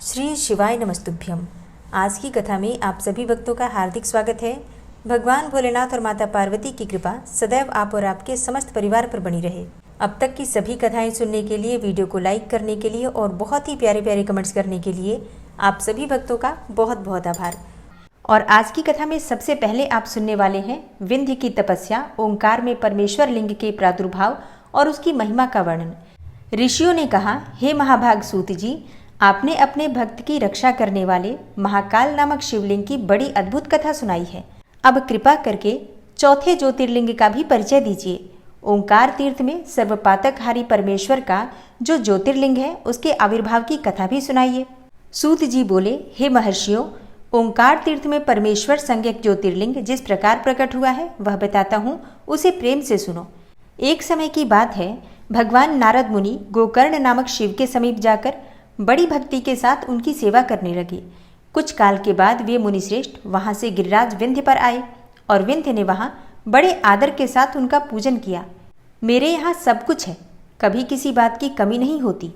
श्री शिवाय नमस्तुभ्यम। आज की कथा में आप सभी भक्तों का हार्दिक स्वागत है। भगवान भोलेनाथ और माता पार्वती की कृपा सदैव आप और आपके समस्त परिवार पर बनी रहे। अब तक की सभी कथाएं सुनने के लिए, वीडियो को लाइक करने के लिए और बहुत ही प्यारे प्यारे कमेंट्स करने के लिए आप सभी भक्तों का बहुत बहुत आभार। और आज की कथा में सबसे पहले आप सुनने वाले हैं विंध्य की तपस्या, ओंकार में परमेश्वर लिंग के प्रादुर्भाव और उसकी महिमा का वर्णन। ऋषियों ने कहा, हे महाभाग सूत जी, आपने अपने भक्त की रक्षा करने वाले महाकाल नामक शिवलिंग की बड़ी अद्भुत कथा सुनाई है। अब कृपा करके चौथे ज्योतिर्लिंग का भी परिचय दीजिए। ओंकार तीर्थ में सर्वपातकहारी परमेश्वर का जो ज्योतिर्लिंग है उसके आविर्भाव की कथा भी सुनाइए। सूत जी बोले, हे महर्षियों, ओंकार तीर्थ में परमेश्वर संज्ञक ज्योतिर्लिंग जिस प्रकार प्रकट हुआ है वह बताता हूँ, उसे प्रेम से सुनो। एक समय की बात है, भगवान नारद मुनि गोकर्ण नामक शिव के समीप जाकर बड़ी भक्ति के साथ उनकी सेवा करने लगे। कुछ काल के बाद वे मुनिश्रेष्ठ वहां से गिरिराज विंध्य पर आए और विंध्य ने वहां बड़े आदर के साथ उनका पूजन किया। मेरे यहाँ सब कुछ है, कभी किसी बात की कमी नहीं होती।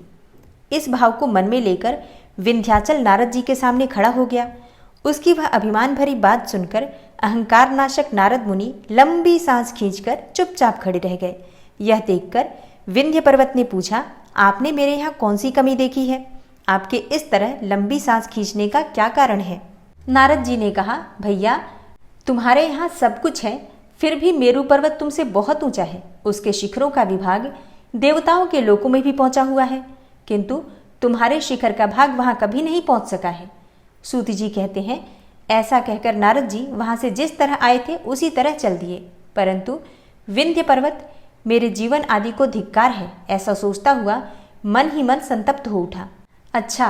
इस भाव को मन में लेकर विंध्याचल नारद जी के सामने खड़ा हो गया। उसकी वह अभिमान भरी बात सुनकर अहंकार नाशक नारद मुनि लंबी सांस खींचकर चुपचाप खड़े रह गए। यह देखकर विंध्य पर्वत ने पूछा, आपने मेरे यहाँ कौन सी कमी देखी है? आपके इस तरह लंबी सांस खींचने का क्या कारण है? नारद जी ने कहा, भैया, तुम्हारे यहाँ सब कुछ है, फिर भी मेरू पर्वत तुमसे बहुत ऊंचा है। उसके शिखरों का विभाग देवताओं के लोकों में भी पहुंचा हुआ है, किंतु तुम्हारे शिखर का भाग वहां कभी नहीं पहुंच सका है। सूत जी कहते हैं, ऐसा कहकर नारद जी वहां से जिस तरह आए थे उसी तरह चल दिए, परंतु विंध्य पर्वत मेरे जीवन आदि को धिक्कार है, ऐसा सोचता हुआ मन ही मन संतप्त हो उठा। अच्छा,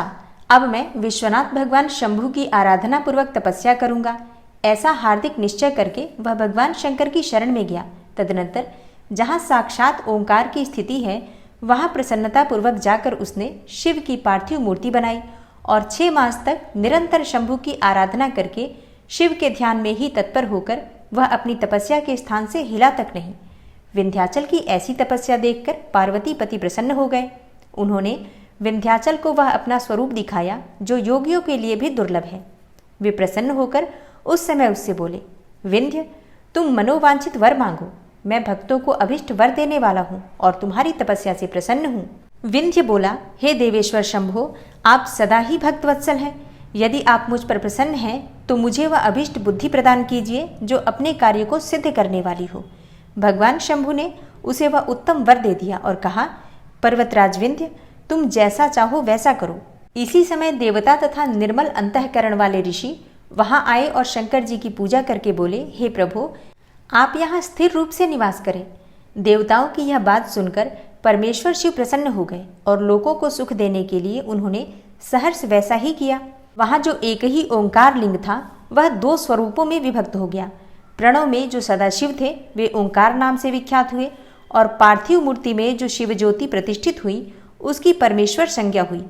अब मैं विश्वनाथ भगवान शंभु की आराधना पूर्वक तपस्या करूंगा, ऐसा हार्दिक निश्चय करके वह भगवान शंकर की शरण में गया। तदनंतर जहाँ साक्षात ओंकार की स्थिति है वहाँ प्रसन्नता पूर्वक जाकर उसने शिव की पार्थिव मूर्ति बनाई और 6 मास तक निरंतर शंभु की आराधना करके शिव के ध्यान में ही तत्पर होकर वह अपनी तपस्या के स्थान से हिला तक नहीं। विंध्याचल की ऐसी तपस्या देखकर पार्वती पति प्रसन्न हो गए। उन्होंने विंध्याचल को वह अपना स्वरूप दिखाया जो योगियों के लिए भी दुर्लभ है। वे प्रसन्न होकर उस समय उससे बोले, विंध्य, तुम मनोवांछित वर मांगो, मैं भक्तों को अभिष्ट वर देने वाला हूँ और तुम्हारी तपस्या से प्रसन्न हूँ। विंध्य बोला, हे देवेश्वर शंभो, आप सदा ही भक्त वत्सल हैं। यदि आप मुझ पर प्रसन्न हैं तो मुझे वह अभिष्ट बुद्धि प्रदान कीजिए जो अपने कार्य को सिद्ध करने वाली हो। भगवान शंभु ने उसे वह उत्तम वर दे दिया और कहा, पर्वतराज विंध्य, तुम जैसा चाहो वैसा करो। इसी समय देवता तथा निर्मल अंतःकरण वाले ऋषि वहां आए और शंकर जी की पूजा करके बोले, हे प्रभु, आप यहाँ स्थिर रूप से निवास करें। देवताओं की यह बात सुनकर परमेश्वर शिव प्रसन्न हो गए और लोगों को सुख देने के लिए उन्होंने सहर्ष वैसा ही किया। वहां जो एक ही ओंकार लिंग था वह 2 स्वरूपों में विभक्त हो गया। प्रणव में जो सदाशिव थे वे ओंकार नाम से विख्यात हुए और पार्थिव मूर्ति में जो शिव ज्योति प्रतिष्ठित हुई उसकी परमेश्वर संज्ञा हुई।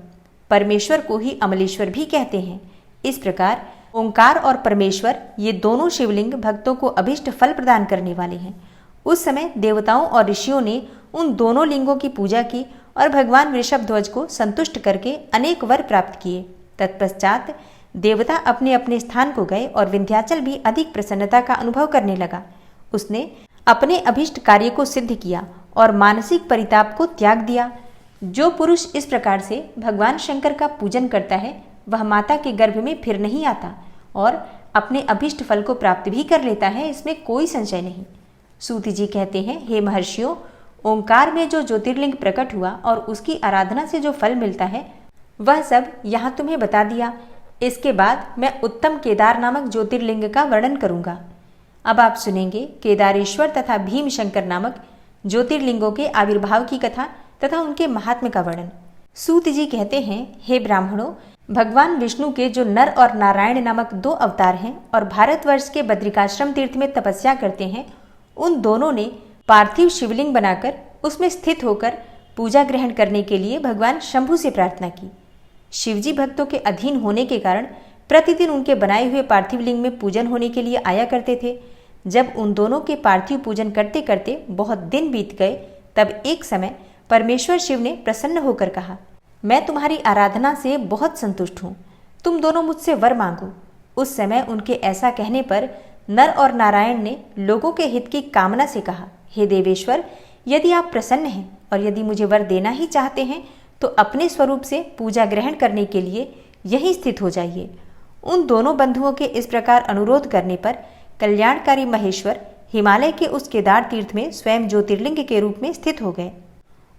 परमेश्वर को ही अमलेश्वर भी कहते हैं। इस प्रकार ओंकार और परमेश्वर ये दोनों शिवलिंग भक्तों को अभिष्ट फल प्रदान करने वाले हैं। उस समय देवताओं और ऋषियों ने उन दोनों लिंगों की पूजा की और भगवान वृषभध्वज को संतुष्ट करके अनेक वर प्राप्त किए। तत्पश्चात देवता अपने अपने स्थान को गए और विंध्याचल भी अधिक प्रसन्नता का अनुभव करने लगा। उसने अपने अभिष्ट कार्य को सिद्ध किया और मानसिक परिताप को त्याग दिया। जो पुरुष इस प्रकार से भगवान शंकर का पूजन करता है वह माता के गर्भ में फिर नहीं आता और अपने अभिष्ट फल को प्राप्त भी कर लेता है, इसमें कोई संशय नहीं। सूत जी कहते हैं, हे महर्षियों, ओंकार में जो ज्योतिर्लिंग प्रकट हुआ और उसकी आराधना से जो फल मिलता है वह सब यहाँ तुम्हें बता दिया। इसके बाद मैं उत्तम केदार नामक ज्योतिर्लिंग का वर्णन करूंगा। अब आप सुनेंगे केदारेश्वर तथा भीम शंकर नामक ज्योतिर्लिंगों के आविर्भाव की कथा तथा उनके महात्म्य का वर्णन। सूत जी कहते हैं, हे ब्राह्मणों, भगवान विष्णु के जो नर और नारायण नामक 2 अवतार हैं और भारतवर्ष के बद्रिकाश्रम तीर्थ में तपस्या करते हैं, उन दोनों ने पार्थिव शिवलिंग बनाकर उसमें स्थित होकर पूजा ग्रहण करने के लिए भगवान शंभु से प्रार्थना की। शिवजी भक्तों के अधीन होने के कारण प्रतिदिन उनके बनाए हुए पार्थिव लिंग में पूजन होने के लिए आया करते थे। जब उन दोनों के पार्थिव पूजन करते करते बहुत दिन बीत गए, तब एक समय परमेश्वर शिव ने प्रसन्न होकर कहा, मैं तुम्हारी आराधना से बहुत संतुष्ट हूँ, तुम दोनों मुझसे वर मांगो। उस समय उनके ऐसा कहने पर नर और नारायण ने लोगों के हित की कामना से कहा, हे देवेश्वर, यदि आप प्रसन्न हैं और यदि मुझे वर देना ही चाहते हैं तो अपने स्वरूप से पूजा ग्रहण करने के लिए यहीं स्थित हो जाइए। उन दोनों बंधुओं के इस प्रकार अनुरोध करने पर कल्याणकारी महेश्वर हिमालय के उस केदार तीर्थ में स्वयं ज्योतिर्लिंग के रूप में स्थित हो गए।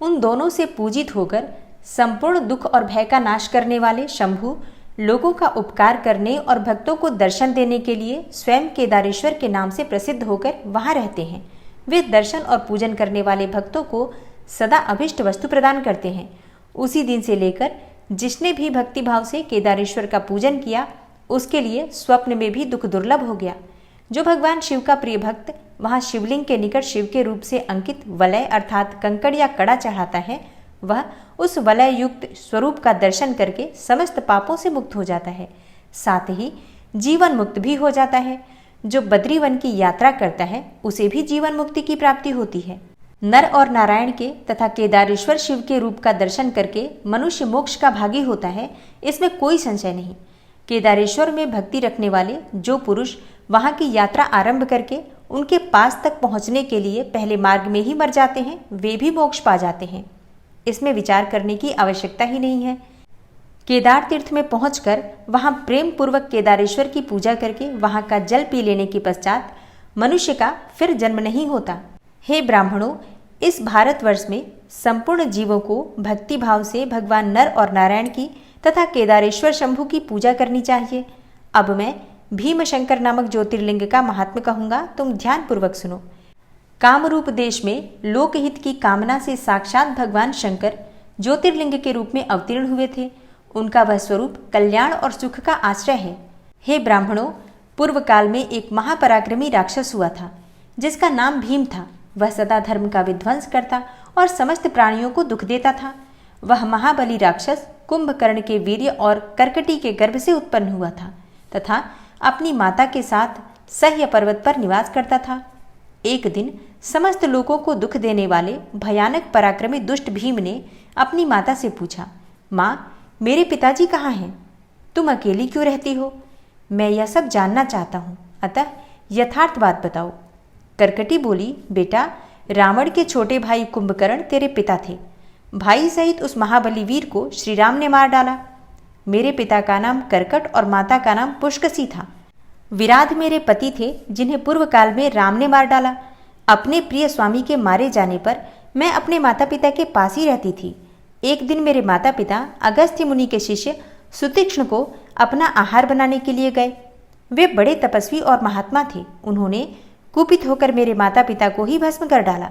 उन दोनों से पूजित होकर संपूर्ण दुख और भय का नाश करने वाले शंभु लोगों का उपकार करने और भक्तों को दर्शन देने के लिए स्वयं केदारेश्वर के नाम से प्रसिद्ध होकर वहां रहते हैं। वे दर्शन और पूजन करने वाले भक्तों को सदा अभिष्ट वस्तु प्रदान करते हैं। उसी दिन से लेकर जिसने भी भक्ति भाव से केदारेश्वर का पूजन किया उसके लिए स्वप्न में भी दुख दुर्लभ हो गया। जो भगवान शिव का प्रिय भक्त वहां शिवलिंग के निकट शिव के रूप से अंकित वलय अर्थात कंकड़ या कड़ा चढ़ाता है, वह उस वलय युक्त स्वरूप का दर्शन करके समस्त पापों से मुक्त हो जाता है, साथ ही जीवन मुक्त भी हो जाता है। जो बद्रीवन की यात्रा करता है उसे भी जीवन मुक्ति की प्राप्ति होती है। नर और नारायण के तथा केदारेश्वर शिव के रूप का दर्शन करके मनुष्य मोक्ष का भागी होता है, इसमें कोई संशय नहीं। केदारेश्वर में भक्ति रखने वाले जो पुरुष वहां की यात्रा आरंभ करके उनके पास तक पहुंचने के लिए पहले मार्ग में ही मर जाते हैं, वे भी मोक्ष पा जाते हैं। इसमें विचार करने की आवश्यकता ही नहीं है। केदार तीर्थ में पहुंचकर वहां प्रेम पूर्वक केदारेश्वर की पूजा करके वहां का जल पी लेने के पश्चात मनुष्य का फिर जन्म नहीं होता। हे ब्राह्मणों, इस भारतवर्ष में संपूर्ण जीवों को भक्ति भाव से भगवान नर और नारायण की तथा केदारेश्वर शंभु की पूजा करनी चाहिए। अब मैं भीमशंकर नामक ज्योतिर्लिंग का महात्म्य कहूंगा, तुम ध्यान पूर्वक सुनो। कामरूप देश में लोकहित की कामना से साक्षात भगवान शंकर ज्योतिर्लिंग के रूप में अवतीर्ण हुए थे। उनका वह स्वरूप कल्याण और सुख का आश्रय है। हे ब्राह्मणों, पूर्व काल में एक महापराक्रमी राक्षस हुआ था जिसका नाम भीम था। वह सदा धर्म का विध्वंस करता और समस्त प्राणियों को दुख देता था। वह महाबली राक्षस कुंभकर्ण के वीर्य और कर्कटी के गर्भ से उत्पन्न हुआ था तथा अपनी माता के साथ सह्य पर्वत पर निवास करता था। एक दिन समस्त लोगों को दुख देने वाले भयानक पराक्रमी दुष्ट भीम ने अपनी माता से पूछा, माँ, मेरे पिताजी कहाँ हैं? तुम अकेली क्यों रहती हो? मैं यह सब जानना चाहता हूँ, अतः यथार्थ बात बताओ। कर्कटी बोली, बेटा, रावण के छोटे भाई कुंभकर्ण तेरे पिता थे। भाई सहित उस महाबली वीर को श्री राम ने मार डाला। मेरे पिता का नाम कर्कट और माता का नाम पुष्कसी था। विराध मेरे पति थे जिन्हें पूर्व काल में राम ने मार डाला। अपने प्रिय स्वामी के मारे जाने पर मैं अपने माता पिता के पास ही रहती थी। एक दिन मेरे माता पिता अगस्त्य मुनि के शिष्य सुतीक्ष्ण को अपना आहार बनाने के लिए गए। वे बड़े तपस्वी और महात्मा थे। उन्होंने कुपित होकर मेरे माता पिता को ही भस्म कर डाला।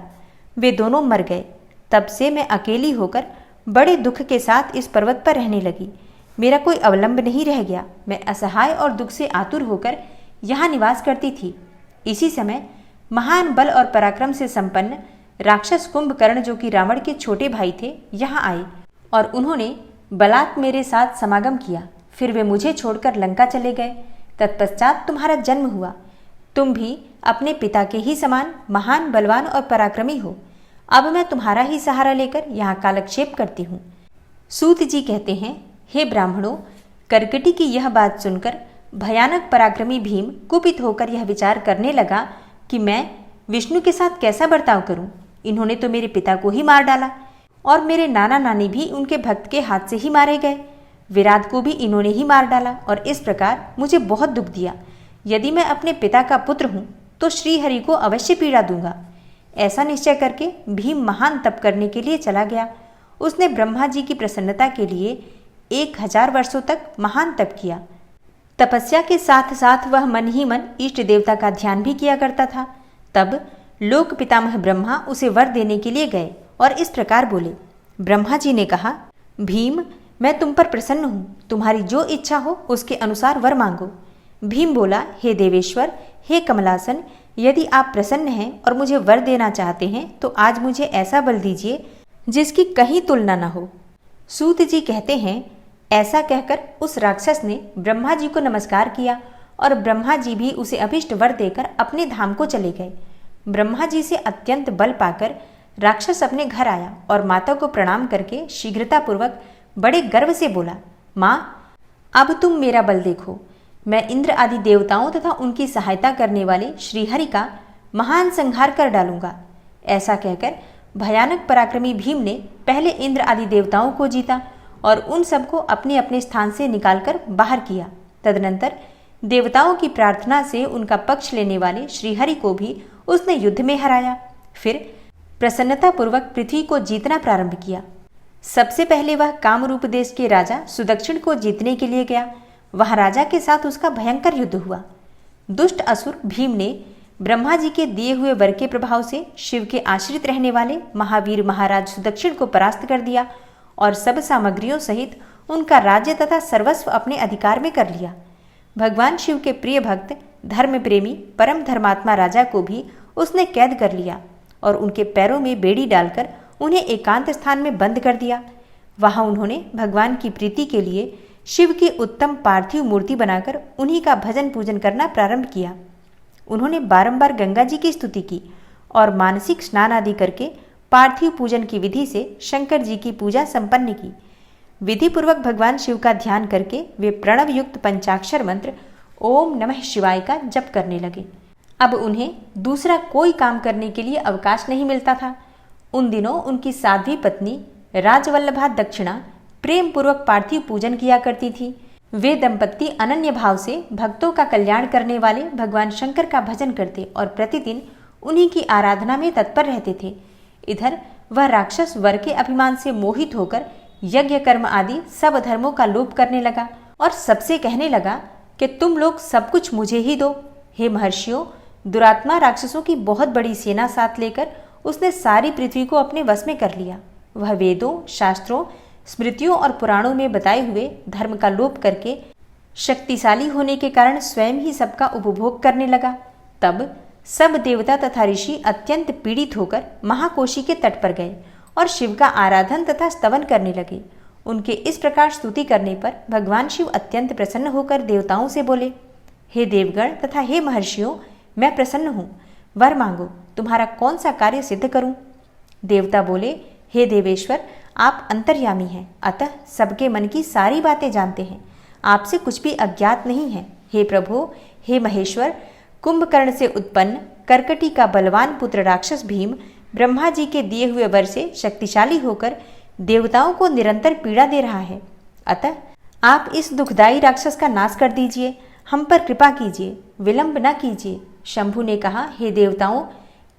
वे दोनों मर गए। तब से मैं अकेली होकर बड़े दुख के साथ इस पर्वत पर रहने लगी। मेरा कोई अवलंब नहीं रह गया। मैं असहाय और दुख से आतुर होकर यहाँ निवास करती थी। इसी समय महान बल और पराक्रम से संपन्न राक्षस कुंभकर्ण, जो कि रावण के छोटे भाई थे, यहाँ आए और उन्होंने बलात् मेरे साथ समागम किया। फिर वे मुझे छोड़कर लंका चले गए। तत्पश्चात तुम्हारा जन्म हुआ। तुम भी अपने पिता के ही समान महान, बलवान और पराक्रमी हो। अब मैं तुम्हारा ही सहारा लेकर यहाँ कालक्षेप करती हूँ। सूत जी कहते हैं, हे ब्राह्मणों, कर्कटी की यह बात सुनकर भयानक पराक्रमी भीम कुपित होकर यह विचार करने लगा कि मैं विष्णु के साथ कैसा बर्ताव करूं। इन्होंने तो मेरे पिता को ही मार डाला और मेरे नाना नानी भी उनके भक्त के हाथ से ही मारे गए। विराट को भी इन्होंने ही मार डाला और इस प्रकार मुझे बहुत दुख दिया। यदि मैं अपने पिता का पुत्र हूँ तो श्रीहरि को अवश्य पीड़ा दूंगा। ऐसा निश्चय करके भीम महान तप करने के लिए चला गया। उसने ब्रह्मा जी की प्रसन्नता के लिए 1000 वर्षों तक महान तप किया। तपस्या के साथ साथ वह मन ही मन इष्ट देवता का ध्यान भी किया करता था। तब लोक पितामह ब्रह्मा उसे वर देने के लिए गए और इस प्रकार बोले। ब्रह्मा जी ने कहा, भीम, मैं तुम पर प्रसन्न हूँ। तुम्हारी जो इच्छा हो उसके अनुसार वर मांगो। भीम बोला, हे देवेश्वर, हे कमलासन, यदि आप प्रसन्न हैं और मुझे वर देना चाहते हैं तो आज मुझे ऐसा बल दीजिए जिसकी कहीं तुलना न हो। सूत जी कहते हैं, ऐसा कहकर उस राक्षस ने ब्रह्मा जी को नमस्कार किया और ब्रह्मा जी भी उसे अभिष्ट वर देकर अपने धाम को चले गए। ब्रह्मा जी से अत्यंत बल पाकर राक्षस अपने घर आया और माता को प्रणाम करके शीघ्रतापूर्वक बड़े गर्व से बोला, माँ, अब तुम मेरा बल देखो। मैं इंद्र आदि देवताओं तथा उनकी सहायता करने वाले श्रीहरि का महान संहार कर डालूंगा। ऐसा कहकर भयानक पराक्रमी भीम ने पहले इंद्र आदि देवताओं को जीता और उन सबको अपने अपने स्थान से निकालकर बाहर किया। तदनंतर देवताओं की प्रार्थना से उनका पक्ष लेने वाले श्रीहरि को भी उसने युद्ध में हराया। फिर प्रसन्नतापूर्वक पृथ्वी को जीतना प्रारंभ किया। सबसे पहले वह कामरूप देश के राजा सुदक्षिण को जीतने के लिए गया। वह राजा के साथ उसका भयंकर युद्ध हुआ। दुष्ट असुर भीम ने ब्रह्मा जी के दिए हुए वर के प्रभाव से शिव के आश्रित रहने वाले महावीर महाराज सुदक्षिण को परास्त कर दिया और सब सामग्रियों सहित उनका राज्य तथा सर्वस्व अपने अधिकार में कर लिया। भगवान शिव के प्रिय भक्त धर्म प्रेमी परम धर्मात्मा राजा को भी उसने कैद कर लिया और उनके पैरों में बेड़ी डालकर उन्हें एकांत स्थान में बंद कर दिया। वहां उन्होंने भगवान की प्रीति के लिए शिव की उत्तम पार्थिव मूर्ति बनाकर उन्हीं का भजन पूजन करना प्रारंभ किया। उन्होंने बारंबार गंगा जी की स्तुति की और मानसिक स्नान आदि करके पार्थिव पूजन की विधि से शंकर जी की पूजा संपन्न की। विधि पूर्वक भगवान शिव का ध्यान करके वे प्रणव युक्त पंचाक्षर मंत्र ओम नमः शिवाय का जप करने लगे। अब उन्हें दूसरा कोई काम करने के लिए अवकाश नहीं मिलता था। उन दिनों उनकी साध्वी पत्नी राजवल्लभा दक्षिणा प्रेम पूर्वक पार्थिव पूजन किया करती थी। वे दंपत्ति अनन्य भाव से भक्तों का कल्याण करने वाले भगवान शंकर का भजन करते और प्रतिदिन उन्हीं की आराधना में तत्पर रहते थे। इधर वह राक्षस वर के अभिमान से मोहित होकर यज्ञ कर्म आदि सब धर्मों का लोप करने लगा और सबसे कहने लगा कि तुम लोग सब कुछ मुझे ही दो। हे महर्षियों, दुरात्मा राक्षसों की बहुत बड़ी सेना साथ लेकर उसने सारी पृथ्वी को अपने वश में कर लिया। वह वेदों, शास्त्रों, स्मृतियों और पुराणों में बताए हुए धर्म का लोप करके शक्तिशाली होने के कारण स्वयं ही सबका उपभोग करने लगा। तब सब देवता तथा ऋषि अत्यंत पीड़ित होकर महाकोशी के तट पर गए और शिव का आराधन तथा स्तवन करने लगे। उनके इस प्रकार स्तुति करने पर भगवान शिव अत्यंत प्रसन्न होकर देवताओं से बोले, हे देवगण तथा हे महर्षियों, मैं प्रसन्न हूँ, वर मांगो, तुम्हारा कौन सा कार्य सिद्ध करूं? देवता बोले, हे देवेश्वर, आप अंतर्यामी हैं, अतः सबके मन की सारी बातें जानते हैं, आपसे कुछ भी अज्ञात नहीं है। हे प्रभु, हे महेश्वर, कुंभकर्ण से उत्पन्न कर्कटी का बलवान पुत्र राक्षस भीम ब्रह्मा जी के दिए हुए वर से शक्तिशाली होकर देवताओं को निरंतर पीड़ा दे रहा है। अतः आप इस दुखदायी राक्षस का नाश कर दीजिए, हम पर कृपा कीजिए, विलंब न कीजिए। शंभु ने कहा, हे देवताओं,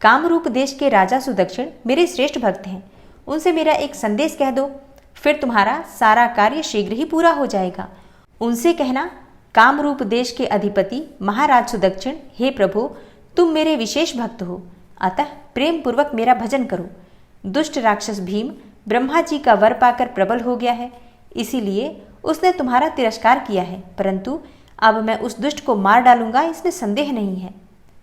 कामरूप देश के राजा सुदक्षिण मेरे श्रेष्ठ भक्त हैं, उनसे मेरा एक संदेश कह दो, फिर तुम्हारा सारा कार्य शीघ्र ही पूरा हो जाएगा। उनसे कहना, कामरूप देश के अधिपति महाराज सुदक्षिण, हे प्रभु, तुम मेरे विशेष भक्त हो, अतः प्रेम पूर्वक मेरा भजन करो। दुष्ट राक्षस भीम ब्रह्मा जी का वर पाकर प्रबल हो गया है, इसीलिए उसने तुम्हारा तिरस्कार किया है, परंतु अब मैं उस दुष्ट को मार डालूंगा, इसमें संदेह नहीं है।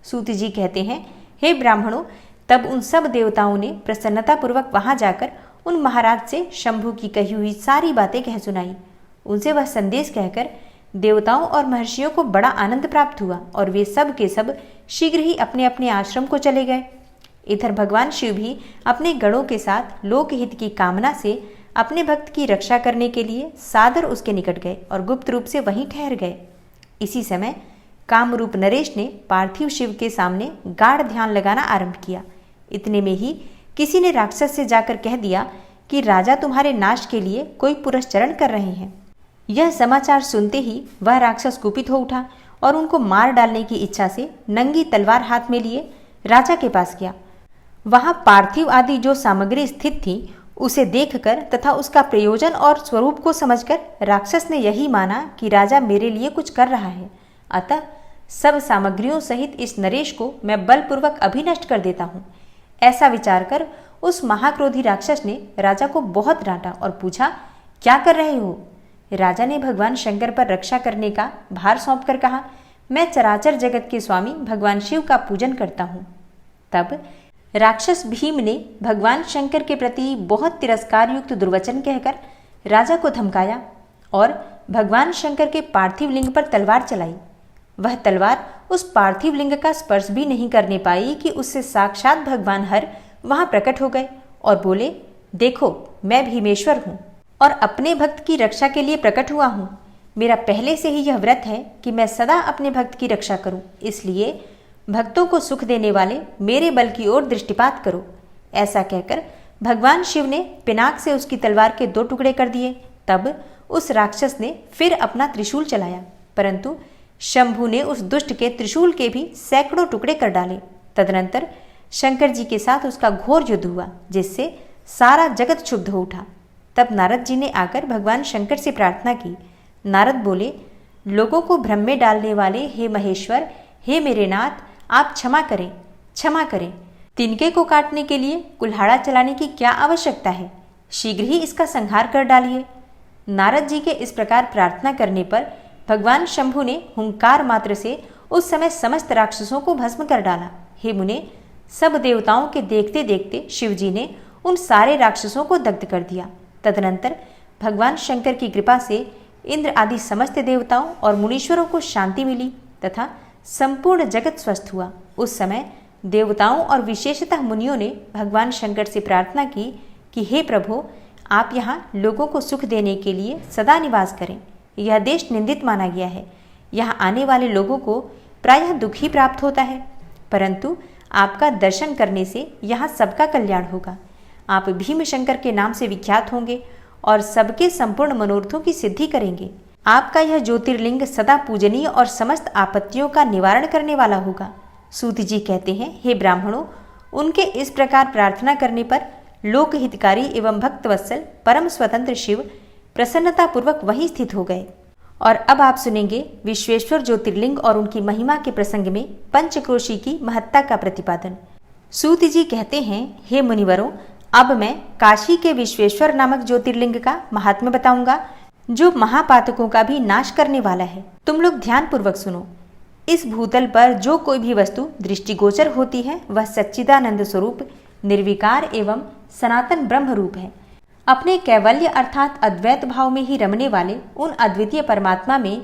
सूत जी कहते हैं, हे ब्राह्मणों, तब उन सब देवताओं ने प्रसन्नतापूर्वक वहां जाकर उन महाराज से शंभु की कही हुई सारी बातें कह सुनाई। उनसे वह संदेश कहकर देवताओं और महर्षियों को बड़ा आनंद प्राप्त हुआ और वे सब के सब शीघ्र ही अपने अपने आश्रम को चले गए। इधर भगवान शिव भी अपने गणों के साथ लोकहित की कामना से अपने भक्त की रक्षा करने के लिए सादर उसके निकट गए और गुप्त रूप से वहीं ठहर गए। इसी समय कामरूप नरेश ने पार्थिव शिव के सामने गाढ़ ध्यान लगाना आरंभ किया। इतने में ही किसी ने राक्षस से जाकर कह दिया कि राजा तुम्हारे नाश के लिए कोई पुरस्चरण कर रहे हैं। यह समाचार सुनते ही वह राक्षस कुपित हो उठा और उनको मार डालने की इच्छा से नंगी तलवार हाथ में लिए राजा के पास गया। वहां पार्थिव आदि जो सामग्री स्थित थी उसे देखकर तथा उसका प्रयोजन और स्वरूप को समझकर राक्षस ने यही माना कि राजा मेरे लिए कुछ कर रहा है, अतः सब सामग्रियों सहित इस नरेश को मैं बलपूर्वक अभी नष्ट कर देता हूँ। ऐसा विचार कर उस महाक्रोधी राक्षस ने राजा को बहुत डांटा और पूछा, क्या कर रहे हो? राजा ने भगवान शंकर पर रक्षा करने का भार सौंपकर कहा, मैं चराचर जगत के स्वामी भगवान शिव का पूजन करता हूँ। तब राक्षस भीम ने भगवान शंकर के प्रति बहुत तिरस्कार युक्त दुर्वचन कहकर राजा को धमकाया और भगवान शंकर के पार्थिव लिंग पर तलवार चलाई। वह तलवार उस पार्थिव लिंग का स्पर्श भी नहीं करने पाई कि उससे साक्षात भगवान हर वहां प्रकट हो गए और बोले, देखो, मैं भीमेश्वर हूँ। और अपने भक्त की रक्षा के लिए प्रकट हुआ हूँ। मेरा पहले से ही यह व्रत है कि मैं सदा अपने भक्त की रक्षा करूं, इसलिए भक्तों को सुख देने वाले मेरे बल की ओर दृष्टिपात करो। ऐसा कहकर भगवान शिव ने पिनाक से उसकी तलवार के 2 टुकड़े कर दिए। तब उस राक्षस ने फिर अपना त्रिशूल चलाया, परंतु शंभु ने उस दुष्ट के त्रिशूल के भी सैकड़ों टुकड़े कर डाले। तदनंतर शंकर जी के साथ उसका घोर युद्ध हुआ, जिससे सारा जगत क्षुब्ध हो उठा। तब नारद जी ने आकर भगवान शंकर से प्रार्थना की। नारद बोले, लोगों को भ्रम में डालने वाले हे महेश्वर, हे मेरे नाथ, आप क्षमा करें, क्षमा करें। तिनके को काटने के लिए कुल्हाड़ा चलाने की क्या आवश्यकता है? शीघ्र ही इसका संहार कर डालिए। नारद जी के इस प्रकार प्रार्थना करने पर भगवान शंभु ने हुंकार मात्र से उस समय समस्त राक्षसों को भस्म कर डाला। हे मुने, सब देवताओं के देखते देखते शिवजी ने उन सारे राक्षसों को दग्ध कर दिया। तदनंतर भगवान शंकर की कृपा से इंद्र आदि समस्त देवताओं और मुनीश्वरों को शांति मिली तथा संपूर्ण जगत स्वस्थ हुआ। उस समय देवताओं और विशेषतः मुनियों ने भगवान शंकर से प्रार्थना की कि हे प्रभु, आप यहाँ लोगों को सुख देने के लिए सदा निवास करें। यह देश निंदित माना गया है, यहाँ आने वाले लोगों को प्रायः दुख ही प्राप्त होता है, परंतु आपका दर्शन करने से यहाँ सबका कल्याण होगा। आप भीम शंकर के नाम से विख्यात होंगे और सबके संपूर्ण मनोरथों की सिद्धि करेंगे। आपका यह ज्योतिर्लिंग सदा पूजनीय और समस्त आपत्तियों का निवारण करने वाला होगा। सूत जी कहते हैं, हे ब्राह्मणों, उनके इस प्रकार प्रार्थना करने पर लोकहितकारी एवं भक्तवत्सल परम स्वतंत्र शिव प्रसन्नतापूर्वक वहीं स्थित हो गए। और अब आप सुनेंगे विश्वेश्वर ज्योतिर्लिंग और उनकी महिमा के प्रसंग में पंचक्रोशी की महत्ता का प्रतिपादन। सूत जी कहते हैं, हे मुनिवरों, अब मैं काशी के विश्वेश्वर नामक ज्योतिर्लिंग का महात्म्य बताऊंगा, जो महापातकों का भी नाश करने वाला है। तुम लोग ध्यान पूर्वक सुनो। इस भूतल पर जो कोई भी वस्तु दृष्टिगोचर होती है वह सच्चिदानंद स्वरूप निर्विकार एवं सनातन ब्रह्म रूप है। अपने कैवल्य अर्थात अद्वैत भाव में ही रमने वाले उन अद्वितीय परमात्मा में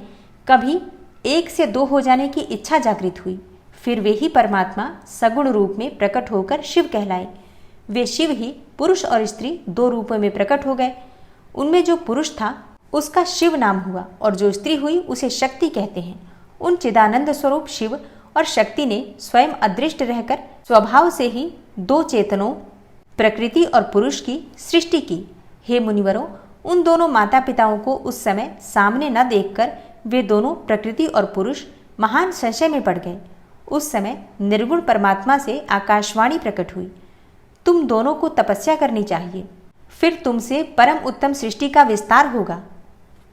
कभी 1 से 2 हो जाने की इच्छा जागृत हुई। फिर वे ही परमात्मा सगुण रूप में प्रकट होकर शिव कहलाए। वे शिव ही पुरुष और स्त्री 2 रूपों में प्रकट हो गए। उनमें जो पुरुष था उसका शिव नाम हुआ और जो स्त्री हुई उसे शक्ति कहते हैं। उन चिदानंद स्वरूप शिव और शक्ति ने स्वयं अदृष्ट रहकर स्वभाव से ही 2 चेतनों प्रकृति और पुरुष की सृष्टि की। हे मुनिवरों, उन दोनों माता पिताओं को उस समय सामने न देखकर वे दोनों प्रकृति और पुरुष महान संशय में पड़ गए। उस समय निर्गुण परमात्मा से आकाशवाणी प्रकट हुई, तुम दोनों को तपस्या करनी चाहिए, फिर तुमसे परम उत्तम सृष्टि का विस्तार होगा।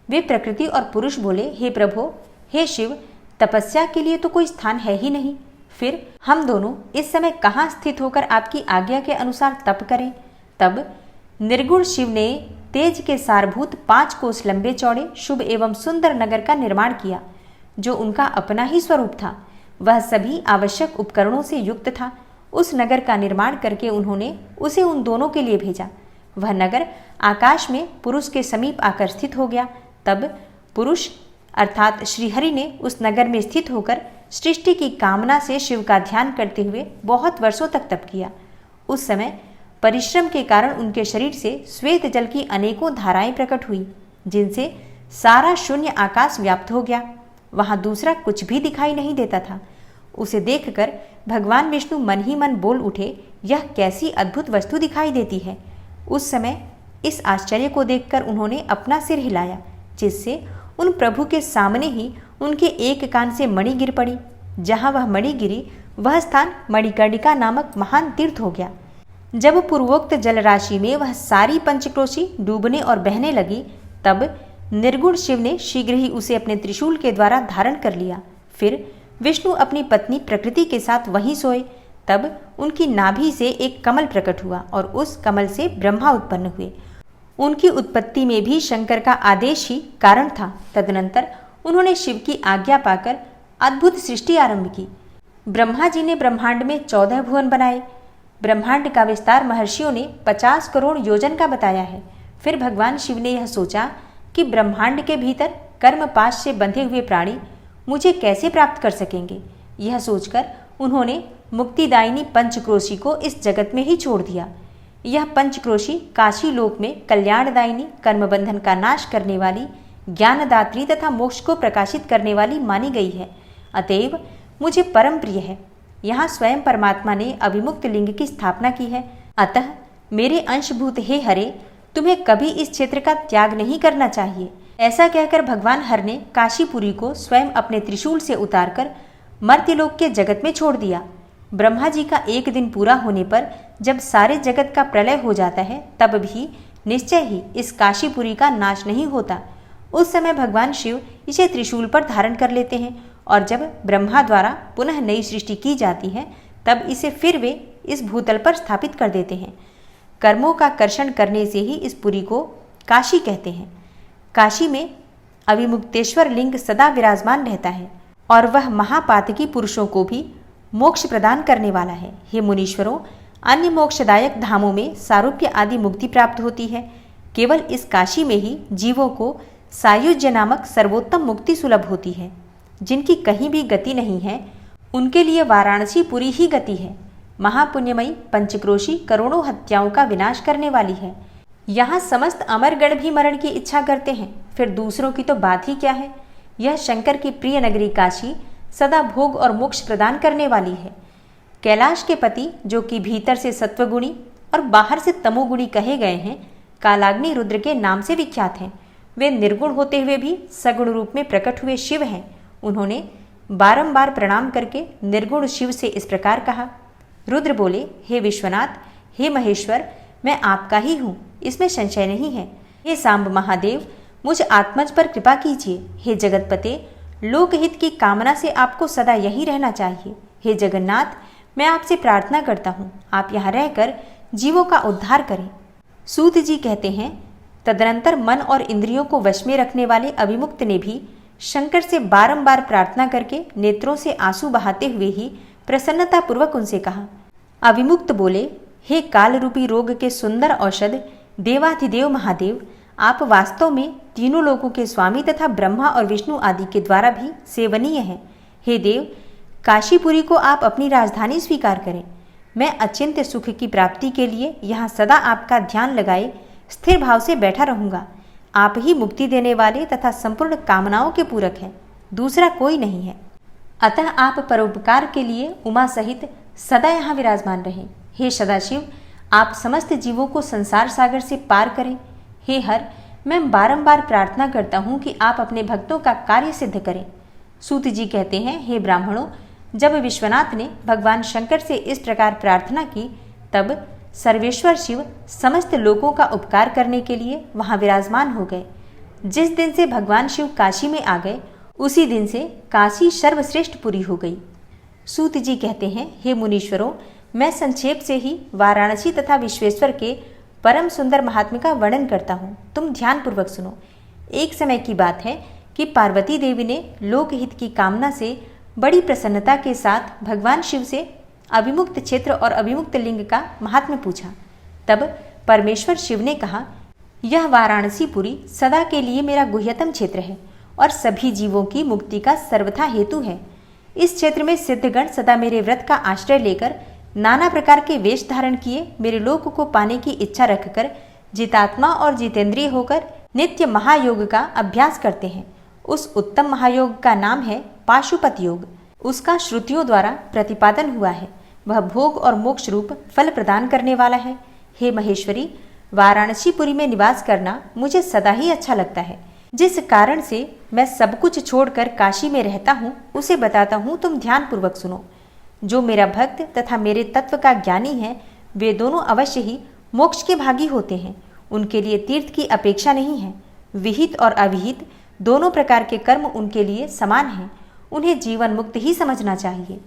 वे प्रकृति और पुरुष बोले, हे प्रभो, हे शिव, तपस्या के लिए तो कोई स्थान है ही नहीं, फिर हम दोनों इस समय कहाँ स्थित होकर आपकी आज्ञा के अनुसार तप करें। तब निर्गुण शिव ने तेज के सारभूत 5 कोस लंबे चौड़े शुभ एवं सुंदर नगर का निर्माण किया, जो उनका अपना ही स्वरूप था। वह सभी आवश्यक उपकरणों से युक्त था। उस नगर का निर्माण करके उन्होंने उसे उन दोनों के लिए भेजा। वह नगर आकाश में पुरुष के समीप आकर स्थित हो गया। तब पुरुष अर्थात श्रीहरि ने उस नगर में स्थित होकर सृष्टि की कामना से शिव का ध्यान करते हुए बहुत वर्षों तक तप किया। उस समय परिश्रम के कारण उनके शरीर से श्वेत जल की अनेकों धाराएं प्रकट हुई, जिनसे सारा शून्य आकाश व्याप्त हो गया। वहां दूसरा कुछ भी दिखाई नहीं देता था। उसे देखकर भगवान विष्णु मन ही मन बोल उठे, यह कैसी अद्भुत वस्तु दिखाई देती है। उस समय इस आश्चर्य को देखकर उन्होंने अपना सिर हिलाया, जिससे उन प्रभु के सामने ही उनके एक कान से मणि गिर पड़ी। जहां वह मणि गिरी वह स्थान मणिकर्णिका नामक महान तीर्थ हो गया। जब पूर्वोक्त जलराशि में वह सारी पंचक्रोशी डूबने और बहने लगी, तब निर्गुण शिव ने शीघ्र ही उसे अपने त्रिशूल के द्वारा धारण कर लिया। फिर विष्णु अपनी पत्नी प्रकृति के साथ वहीं सोए। तब उनकी नाभि से एक कमल प्रकट हुआ और उस कमल से ब्रह्मा उत्पन्न हुए। उनकी उत्पत्ति में भी शंकर का आदेश ही कारण था। तदनंतर उन्होंने शिव की आज्ञा पाकर अद्भुत सृष्टि आरंभ की। ब्रह्मा जी ने ब्रह्मांड में 14 भुवन बनाए। ब्रह्मांड का विस्तार महर्षियों ने 50 करोड़ योजन का बताया है। फिर भगवान शिव ने यह सोचा कि ब्रह्मांड के भीतर कर्म पाश से बंधे हुए प्राणी मुझे कैसे प्राप्त कर सकेंगे। यह सोचकर उन्होंने मुक्तिदायिनी पंचक्रोशी को इस जगत में ही छोड़ दिया। यह पंचक्रोशी काशी लोक में कल्याणदायिनी, कर्मबंधन का नाश करने वाली, ज्ञानदात्री तथा मोक्ष को प्रकाशित करने वाली मानी गई है। अतएव मुझे परम प्रिय है। यहाँ स्वयं परमात्मा ने अविमुक्त लिंग की स्थापना की है। अतः मेरे अंशभूत हे हरे, तुम्हें कभी इस क्षेत्र का त्याग नहीं करना चाहिए। ऐसा कहकर भगवान हर ने काशीपुरी को स्वयं अपने त्रिशूल से उतारकर मर्त्यलोक के जगत में छोड़ दिया। ब्रह्मा जी का एक दिन पूरा होने पर जब सारे जगत का प्रलय हो जाता है, तब भी निश्चय ही इस काशीपुरी का नाश नहीं होता। उस समय भगवान शिव इसे त्रिशूल पर धारण कर लेते हैं और जब ब्रह्मा द्वारा पुनः नई सृष्टि की जाती है, तब इसे फिर वे इस भूतल पर स्थापित कर देते हैं। कर्मों का कर्षण करने से ही इस पुरी को काशी कहते हैं। काशी में अविमुक्तेश्वर लिंग सदा विराजमान रहता है और वह महापातकी पुरुषों को भी मोक्ष प्रदान करने वाला है। हे मुनीश्वरों, अन्य मोक्षदायक धामों में सारूप्य आदि मुक्ति प्राप्त होती है। केवल इस काशी में ही जीवों को सायुज्य नामक सर्वोत्तम मुक्ति सुलभ होती है। जिनकी कहीं भी गति नहीं है, उनके लिए वाराणसी पुरी ही गति है। महापुण्यमयी पंचक्रोशी करोड़ों हत्याओं का विनाश करने वाली है। यहाँ समस्त अमरगण भी मरण की इच्छा करते हैं, फिर दूसरों की तो बात ही क्या है। यह शंकर की प्रिय नगरी काशी सदा भोग और मोक्ष प्रदान करने वाली है। कैलाश के पति, जो कि भीतर से सत्वगुणी और बाहर से तमोगुणी कहे गए हैं, कालाग्नि रुद्र के नाम से विख्यात हैं। वे निर्गुण होते हुए भी सगुण रूप में प्रकट हुए शिव हैं। उन्होंने बारंबार प्रणाम करके निर्गुण शिव से इस प्रकार कहा। रुद्र बोले, हे विश्वनाथ, हे महेश्वर, मैं आपका ही हूँ, इसमें संशय नहीं है। हे सांब महादेव, मुझ आत्मज पर कृपा कीजिए। हे जगतपते, लोकहित की कामना से आपको सदा यहीं रहना चाहिए। हे जगन्नाथ, मैं आपसे प्रार्थना करता हूँ, आप यहाँ रहकर जीवों का उद्धार करें। सूत जी कहते हैं, तदनंतर मन और इंद्रियों को वश में रखने वाले अभिमुक्त ने भी शंकर से बारंबार प्रार्थना करके नेत्रों से आंसू बहाते हुए ही प्रसन्नता पूर्वक उनसे कहा। अभिमुक्त बोले, हे काल रूपी रोग के सुंदर औषध देवाधिदेव महादेव, आप वास्तव में तीनों लोगों के स्वामी तथा ब्रह्मा और विष्णु आदि के द्वारा भी सेवनीय हैं। हे देव, काशीपुरी को आप अपनी राजधानी स्वीकार करें। मैं अचिंत सुख की प्राप्ति के लिए यहाँ सदा आपका ध्यान लगाए स्थिर भाव से बैठा रहूँगा। आप ही मुक्ति देने वाले तथा संपूर्ण कामनाओं के पूरक हैं, दूसरा कोई नहीं है। अतः आप परोपकार के लिए उमा सहित सदा यहाँ विराजमान रहें। हे सदाशिव, आप समस्त जीवों को संसार सागर से पार करें। हे हर, मैं बारंबार प्रार्थना करता हूँ कि आप अपने भक्तों का कार्य सिद्ध करें। सूत जी कहते हैं, हे ब्राह्मणों, जब विश्वनाथ ने भगवान शंकर से इस प्रकार प्रार्थना की, तब सर्वेश्वर शिव समस्त लोगों का उपकार करने के लिए वहाँ विराजमान हो गए। जिस दिन से भगवान शिव काशी में आ गए, उसी दिन से काशी सर्वश्रेष्ठ पुरी हो गई। सूत जी कहते हैं, हे मुनीश्वरों, मैं संक्षेप से ही वाराणसी तथा विश्वेश्वर के परम सुंदर महात्म्य का वर्णन करता हूँ, तुम ध्यानपूर्वक सुनो। एक समय की बात है कि पार्वती देवी ने लोकहित की कामना से बड़ी प्रसन्नता के साथ भगवान शिव से अभिमुक्त क्षेत्र और अभिमुक्त लिंग का महात्म्य पूछा। तब परमेश्वर शिव ने कहा, यह वाराणसी पुरी सदा के लिए मेरा गुह्यतम क्षेत्र है और सभी जीवों की मुक्ति का सर्वथा हेतु है। इस क्षेत्र में सिद्धगण सदा मेरे व्रत का आश्रय लेकर नाना प्रकार के वेश धारण किए मेरे लोक को पाने की इच्छा रखकर जितात्मा और जितेंद्रिय होकर नित्य महायोग का अभ्यास करते हैं। उस उत्तम महायोग का नाम है पाशुपत योग। उसका श्रुतियों द्वारा प्रतिपादन हुआ है। वह भोग और मोक्ष रूप फल प्रदान करने वाला है। हे महेश्वरी, वाराणसीपुरी में निवास करना मुझे सदा ही अच्छा लगता है। जिस कारण से मैं सब कुछ छोड़कर काशी में रहता हूँ, उसे बताता हूँ, तुम ध्यान पूर्वक सुनो। जो मेरा भक्त तथा मेरे तत्व का ज्ञानी है, वे दोनों अवश्य ही मोक्ष के भागी होते हैं। उनके लिए तीर्थ की अपेक्षा नहीं है। विहित और अविहित दोनों प्रकार के कर्म उनके लिए समान हैं। उन्हें जीवन मुक्त ही समझना चाहिए।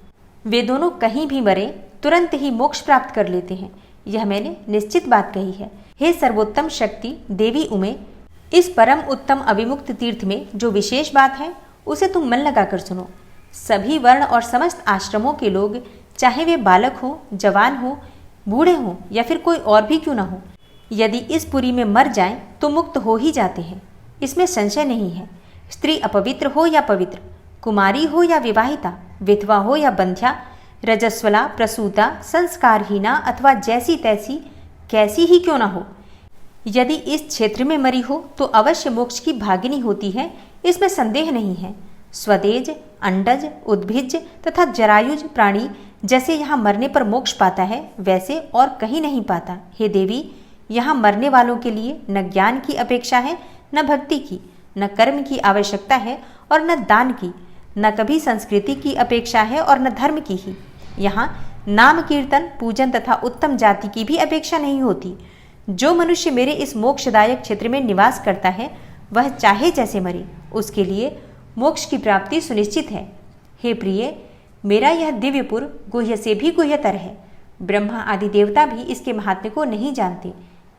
वे दोनों कहीं भी मरे तुरंत ही मोक्ष प्राप्त कर लेते हैं। यह मैंने निश्चित बात कही है। हे सर्वोत्तम शक्ति देवी उमे, इस परम उत्तम अविमुक्त तीर्थ में जो विशेष बात है, उसे तुम मन लगाकर सुनो। सभी वर्ण और समस्त आश्रमों के लोग, चाहे वे बालक हो, जवान हो, बूढ़े हो या फिर कोई और भी क्यों न हो, यदि इस पुरी में मर जाएं तो मुक्त हो ही जाते हैं। इसमें संशय नहीं है। स्त्री अपवित्र हो या पवित्र, कुमारी हो या विवाहिता, विधवा हो या बंध्या, रजस्वला, प्रसूता, संस्कारहीना अथवा जैसी तैसी कैसी ही क्यों न हो। यदि इस क्षेत्र में मरी हो तो अवश्य मोक्ष की भागिनी होती है, इसमें संदेह नहीं है। स्वदेज, अंडज, उद्भिज तथा जरायुज प्राणी जैसे यहाँ मरने पर मोक्ष पाता है, वैसे और कहीं नहीं पाता। हे देवी, यहाँ मरने वालों के लिए न ज्ञान की अपेक्षा है, न भक्ति की, न कर्म की आवश्यकता है और न दान की, न कभी संस्कृति की अपेक्षा है और न धर्म की ही। यहाँ नाम कीर्तन, पूजन तथा उत्तम जाति की भी अपेक्षा नहीं होती। जो मनुष्य मेरे इस मोक्षदायक क्षेत्र में निवास करता है, वह चाहे जैसे मरे, उसके लिए मोक्ष की प्राप्ति सुनिश्चित है। हे प्रिय, मेरा यह दिव्यपुर गुह्य से भी गुह्यतर है। ब्रह्मा आदि देवता भी इसके महात्म्य को नहीं जानते,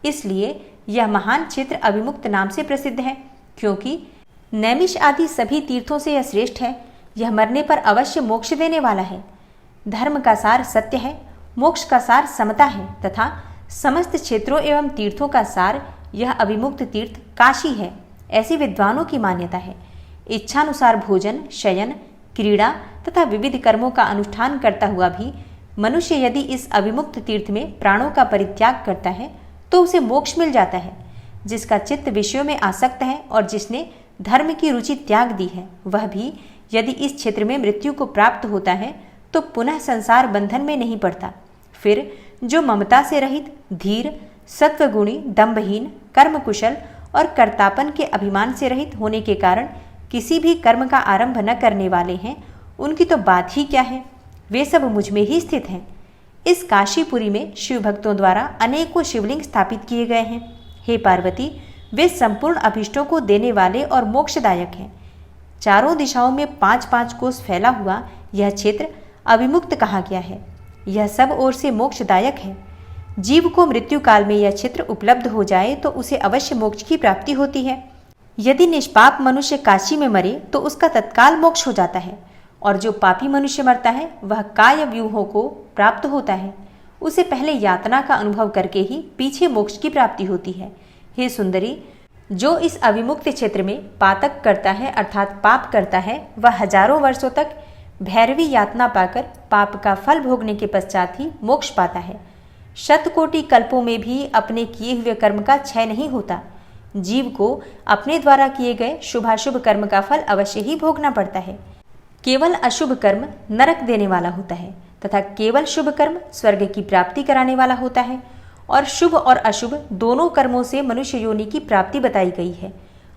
इसलिए यह महान क्षेत्र अविमुक्त नाम से प्रसिद्ध है, क्योंकि नैमिष आदि सभी तीर्थों से यह श्रेष्ठ है। यह मरने पर अवश्य मोक्ष देने वाला है। धर्म का सार सत्य है, मोक्ष का सार समता है तथा समस्त क्षेत्रों एवं तीर्थों का सार यह अविमुक्त तीर्थ काशी है, ऐसी विद्वानों की मान्यता है। इच्छानुसार भोजन, शयन, क्रीड़ा तथा विविध कर्मों का अनुष्ठान करता हुआ भी मनुष्य यदि इस अविमुक्त तीर्थ में प्राणों का परित्याग करता है तो उसे मोक्ष मिल जाता है। जिसका चित्त विषयों में आसक्त है और जिसने धर्म की रुचि त्याग दी है, वह भी यदि इस क्षेत्र में मृत्यु को प्राप्त होता है तो पुनः संसार बंधन में नहीं पड़ता। फिर जो ममता से रहित, धीर, सत्वगुणी, दंभहीन, कर्मकुशल और कर्तापन के अभिमान से रहित होने के कारण किसी भी कर्म का आरंभ न करने वाले हैं, उनकी तो बात ही क्या है, वे सब मुझ में ही स्थित हैं। इस काशीपुरी में शिव भक्तों द्वारा अनेकों शिवलिंग स्थापित किए गए हैं। हे पार्वती, वे संपूर्ण अभिष्टों को देने वाले और मोक्षदायक हैं। चारों दिशाओं में 5-5 कोस फैला हुआ यह क्षेत्र अविमुक्त कहा गया है। यह सब ओर से मोक्षदायक है। जीव को मृत्यु काल में यह क्षेत्र उपलब्ध हो जाए तो उसे अवश्य मोक्ष की प्राप्ति होती है। यदि निष्पाप मनुष्य काशी में मरे तो उसका तत्काल मोक्ष हो जाता है, और जो पापी मनुष्य मरता है वह काय व्यूहों को प्राप्त होता है। उसे पहले यातना का अनुभव करके ही पीछे मोक्ष की प्राप्ति होती है। हे सुंदरी, जो इस अविमुक्त क्षेत्र में पातक करता है अर्थात पाप करता है, वह हजारों वर्षों तक भैरवी यातना पाकर पाप का फल भोगने के पश्चात ही मोक्ष पाता है। शतकोटि कल्पों में भी अपने किए हुए कर्म का क्षय नहीं होता। जीव को अपने द्वारा किए गए शुभाशुभ कर्म का फल अवश्य ही भोगना पड़ता है। केवल अशुभ कर्म नरक देने वाला होता है तथा केवल शुभ कर्म स्वर्ग की प्राप्ति कराने वाला होता है। और शुभ और अशुभ दोनों कर्मों से मनुष्य योनि की प्राप्ति बताई गई है।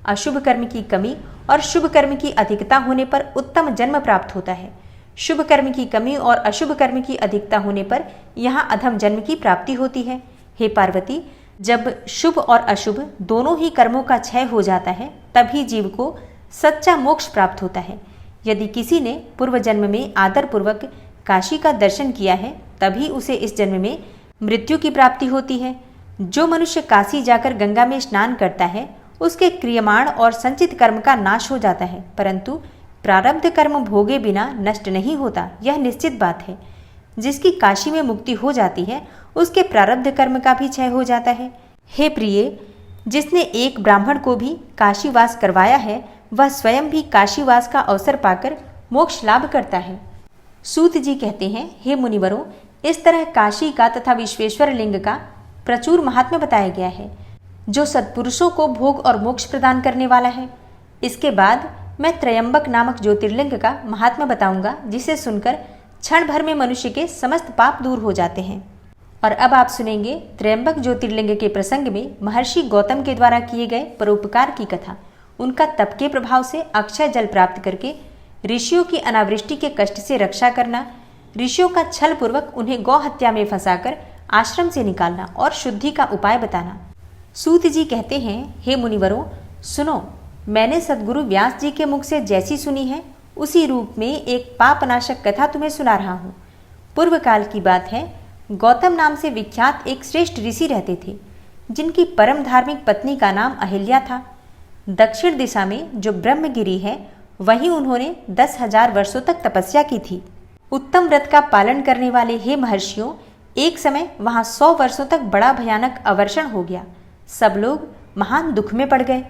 अशुभ कर्म की कमी और शुभ कर्म की अधिकता होने पर उत्तम जन्म प्राप्त होता है। शुभ कर्म की कमी और अशुभ कर्म की अधिकता होने पर यहाँ अधम जन्म की प्राप्ति होती है। हे पार्वती, जब शुभ और अशुभ दोनों ही कर्मों का क्षय हो जाता है तभी जीव को सच्चा मोक्ष प्राप्त होता है। यदि किसी ने पूर्व जन्म में आदरपूर्वक काशी का दर्शन किया है तभी उसे इस जन्म में मृत्यु की प्राप्ति होती है। जो मनुष्य काशी जाकर गंगा में स्नान करता है उसके क्रियमाण और संचित कर्म का नाश हो जाता है, परंतु प्रारब्ध कर्म भोगे बिना नष्ट नहीं होता, यह निश्चित बात है। जिसकी काशी में मुक्ति हो जाती है उसके प्रारब्ध कर्म का भी क्षय हो जाता है। हे प्रिय, जिसने एक ब्राह्मण को भी काशीवास करवाया है वह स्वयं भी काशीवास का अवसर पाकर मोक्ष लाभ करता है। सूत जी कहते हैं, हे मुनिवरों, इस तरह काशी का तथा विश्वेश्वर लिंग का प्रचुर महात्म्य बताया गया है, जो सत्पुरुषों को भोग और मोक्ष प्रदान करने वाला है। इसके बाद मैं त्रयंबक नामक ज्योतिर्लिंग का महात्म्य बताऊंगा, जिसे सुनकर क्षण भर में मनुष्य के समस्त पाप दूर हो जाते हैं। और अब आप सुनेंगे त्रयंबक ज्योतिर्लिंग के प्रसंग में महर्षि गौतम के द्वारा किए गए परोपकार की कथा। उनका तप के प्रभाव से अक्षय जल प्राप्त करके ऋषियों की अनावृष्टि के कष्ट से रक्षा करना, ऋषियों का छल पूर्वक उन्हें गौ हत्या में फंसाकर आश्रम से निकालना और शुद्धि का उपाय बताना। सूत जी कहते हैं, हे मुनिवरों, सुनो, मैंने सद्गुरु व्यास जी के मुख से जैसी सुनी है उसी रूप में एक पापनाशक कथा तुम्हें सुना रहा हूँ। पूर्व काल की बात है। गौतम नाम से विख्यात एक श्रेष्ठ ऋषि रहते थे, जिनकी परम धार्मिक पत्नी का नाम अहिल्या था। दक्षिण दिशा में जो ब्रह्मगिरी है वहीं उन्होंने 10,000 वर्षों तक तपस्या की थी। उत्तम व्रत का पालन करने वाले हे महर्षियों, एक समय वहां 100 वर्षों तक बड़ा भयानक अवर्षण हो गया। सब लोग महान दुख में पड़ गए।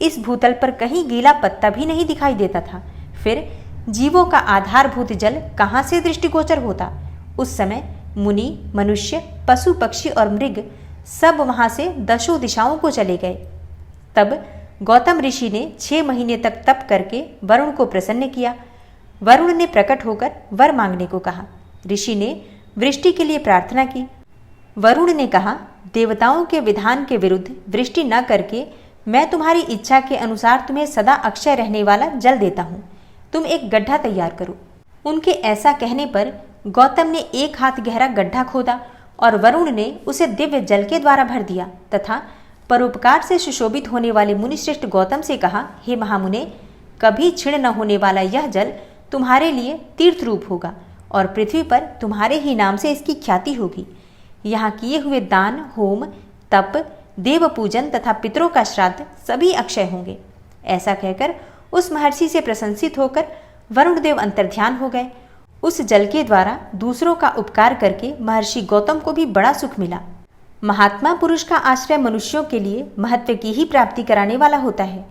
इस भूतल पर कहीं गीला पत्ता भी नहीं दिखाई देता था। फिर जीवों का आधारभूत जल कहाँ से दृष्टिगोचर होता। उस समय मुनि, मनुष्य, पशु, पक्षी और मृग सब वहां से दशों दिशाओं को चले गए। तब गौतम ऋषि ने 6 महीने तक तप करके वरुण को प्रसन्न किया। वरुण ने प्रकट होकर वर मांगने को कहा। ऋषि ने वृष्टि के लिए प्रार्थना की। वरुण ने कहा, देवताओं के विधान के विरुद्ध वृष्टि न करके मैं तुम्हारी इच्छा के अनुसार तुम्हें सदा अक्षय रहने वाला जल देता हूँ। तुम एक गड्ढा तैयार करो। उनके ऐसा कहने पर गौतम ने 1 हाथ गहरा गड्ढा खोदा और वरुण ने उसे दिव्य जल के द्वारा भर दिया तथा परोपकार से सुशोभित होने वाले मुनिश्रेष्ठ गौतम से कहा, हे महामुने, कभी क्षीण न होने वाला यह जल तुम्हारे लिए तीर्थ रूप होगा और पृथ्वी पर तुम्हारे ही नाम से इसकी ख्याति होगी। यहाँ किए हुए दान, होम, तप, देव पूजन तथा पितरों का श्राद्ध सभी अक्षय होंगे। ऐसा कहकर उस महर्षि से प्रशंसित होकर वरुण देव अंतर्ध्यान हो गए। उस जल के द्वारा दूसरों का उपकार करके महर्षि गौतम को भी बड़ा सुख मिला। महात्मा पुरुष का आश्रय मनुष्यों के लिए महत्व की ही प्राप्ति कराने वाला होता है।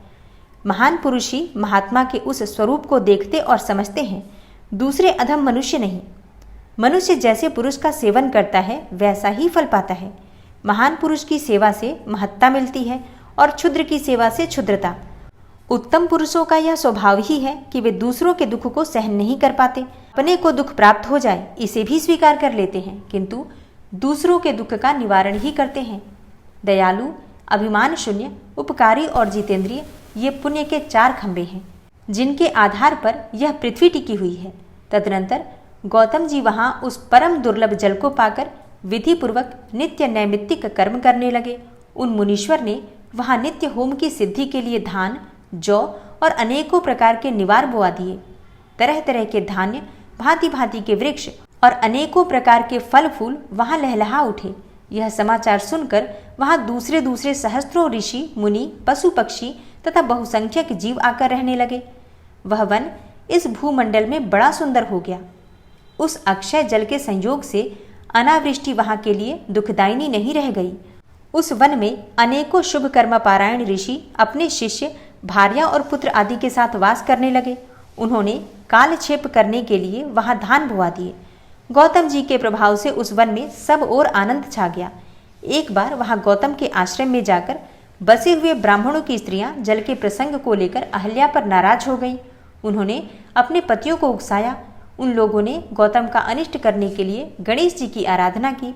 महान पुरुष ही महात्मा के उस स्वरूप को देखते और समझते हैं, दूसरे अधम मनुष्य नहीं। मनुष्य जैसे पुरुष का सेवन करता है वैसा ही फल पाता है। महान पुरुष की सेवा से महत्ता मिलती है और क्षुद्र की सेवा से क्षुद्रता। उत्तम पुरुषों का यह स्वभाव ही है कि वे दूसरों के दुख को सहन नहीं कर पाते। अपने को दुख प्राप्त हो जाए इसे भी स्वीकार कर लेते हैं, किंतु दूसरों के दुख का निवारण ही करते हैं। दयालु, अभिमान शून्य, उपकारी और जितेंद्रिय ये पुण्य के 4 खंभे हैं जिनके आधार पर यह पृथ्वी टिकी हुई है। तदनंतर गौतम जी वहां उस परम दुर्लभ जल को पाकर विधि पूर्वक नित्य नैमित्तिक कर्म करने लगे। उन मुनीश्वर ने वहां नित्य होम की सिद्धि के लिए धान, जौ और अनेकों प्रकार के निवार बोआ दिए। तरह तरह के धान्य, भांति भांति के वृक्ष और अनेकों प्रकार के फल फूल वहां लहलहा उठे। यह समाचार सुनकर वहां दूसरे दूसरे सहस्त्रों ऋषि, मुनि, पशु पक्षी तथा बहुसंख्यक जीव आकर रहने लगे। वह वन इस भूमंडल में बड़ा सुंदर हो गया। उस अक्षय जल के संयोग से अनावृष्टि वहां के लिए दुखदायिनी नहीं रह गई। उस वन में अनेकों शुभ कर्म पारायण ऋषि अपने शिष्य, भार्या और पुत्र आदि के साथ वास करने लगे। उन्होंने कालक्षेप करने के लिए वहां धान बोआ दिए। गौतम जी के प्रभाव से उस वन में सब ओर आनंद छा गया। एक बार वहां गौतम के आश्रम में जाकर बसे हुए ब्राह्मणों की स्त्रियां जल के प्रसंग को लेकर अहल्या पर नाराज हो गईं। उन्होंने अपने पतियों को उकसाया। उन लोगों ने गौतम का अनिष्ट करने के लिए गणेश जी की आराधना की।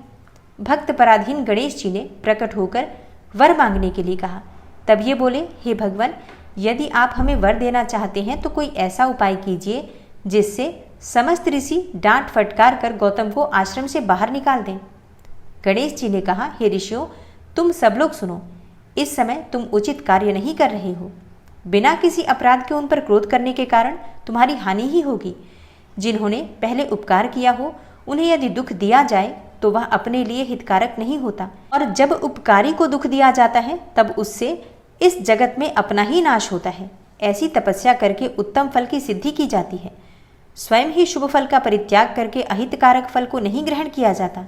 भक्त पराधीन गणेश जी ने प्रकट होकर वर मांगने के लिए कहा। तब ये बोले, हे भगवान, यदि आप हमें वर देना चाहते हैं तो कोई ऐसा उपाय कीजिए जिससे समस्त ऋषि डांट फटकार कर गौतम को आश्रम से बाहर निकाल दें। गणेश जी ने कहा, हे ऋषियों, तुम सब लोग सुनो। इस समय तुम उचित कार्य नहीं कर रहे हो। बिना किसी अपराध के उन पर क्रोध करने के कारण तुम्हारी हानि ही होगी। जिन्होंने पहले उपकार किया हो उन्हें यदि दुख दिया जाए तो वह अपने लिए हितकारक नहीं होता, और जब उपकारी को दुख दिया जाता है तब उससे इस जगत में अपना ही नाश होता है। ऐसी तपस्या करके उत्तम फल की सिद्धि की जाती है। स्वयं ही शुभ फल का परित्याग करके अहितकारक फल को नहीं ग्रहण किया जाता।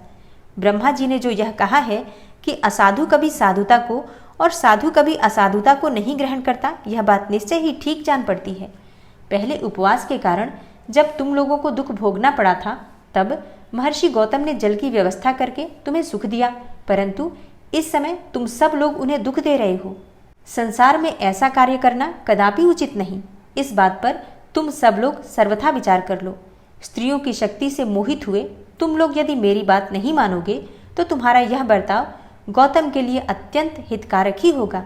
ब्रह्मा जी ने जो यह कहा है कि असाधु कभी साधुता को और साधु कभी असाधुता को नहीं ग्रहण करता, यह बात निश्चय ही ठीक जान पड़ती है। पहले उपवास के कारण जब तुम लोगों को दुख भोगना पड़ा था तब महर्षि गौतम ने जल की व्यवस्था करके तुम्हें सुख दिया, परंतु इस समय तुम सब लोग उन्हें दुख दे रहे हो। संसार में ऐसा कार्य करना कदापि उचित नहीं। इस बात पर तुम सब लोग सर्वथा विचार कर लो। स्त्रियों की शक्ति से मोहित हुए तुम लोग यदि मेरी बात नहीं मानोगे तो तुम्हारा यह बर्ताव गौतम के लिए अत्यंत हितकारक ही होगा,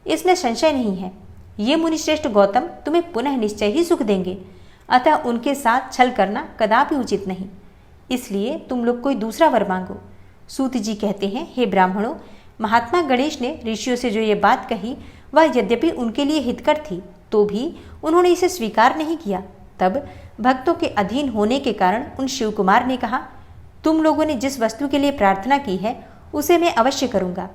इसमें संशय नहीं है। ये मुनिश्रेष्ठ गौतम तुम्हें पुनः निश्चय ही सुख देंगे, अतः उनके साथ छल करना कदापि उचित नहीं। इसलिए तुम लोग कोई दूसरा वर मांगो। सूत जी कहते हैं, हे ब्राह्मणों, महात्मा गणेश ने ऋषियों से जो ये बात कही वह यद्यपि उनके लिए हितकर थी तो भी उन्होंने इसे स्वीकार नहीं किया। तब भक्तों के अधीन होने के कारण उन शिव कुमार ने कहा, तुम लोगों ने जिस वस्तु के लिए प्रार्थना की है उसे मैं अवश्य करूंगा।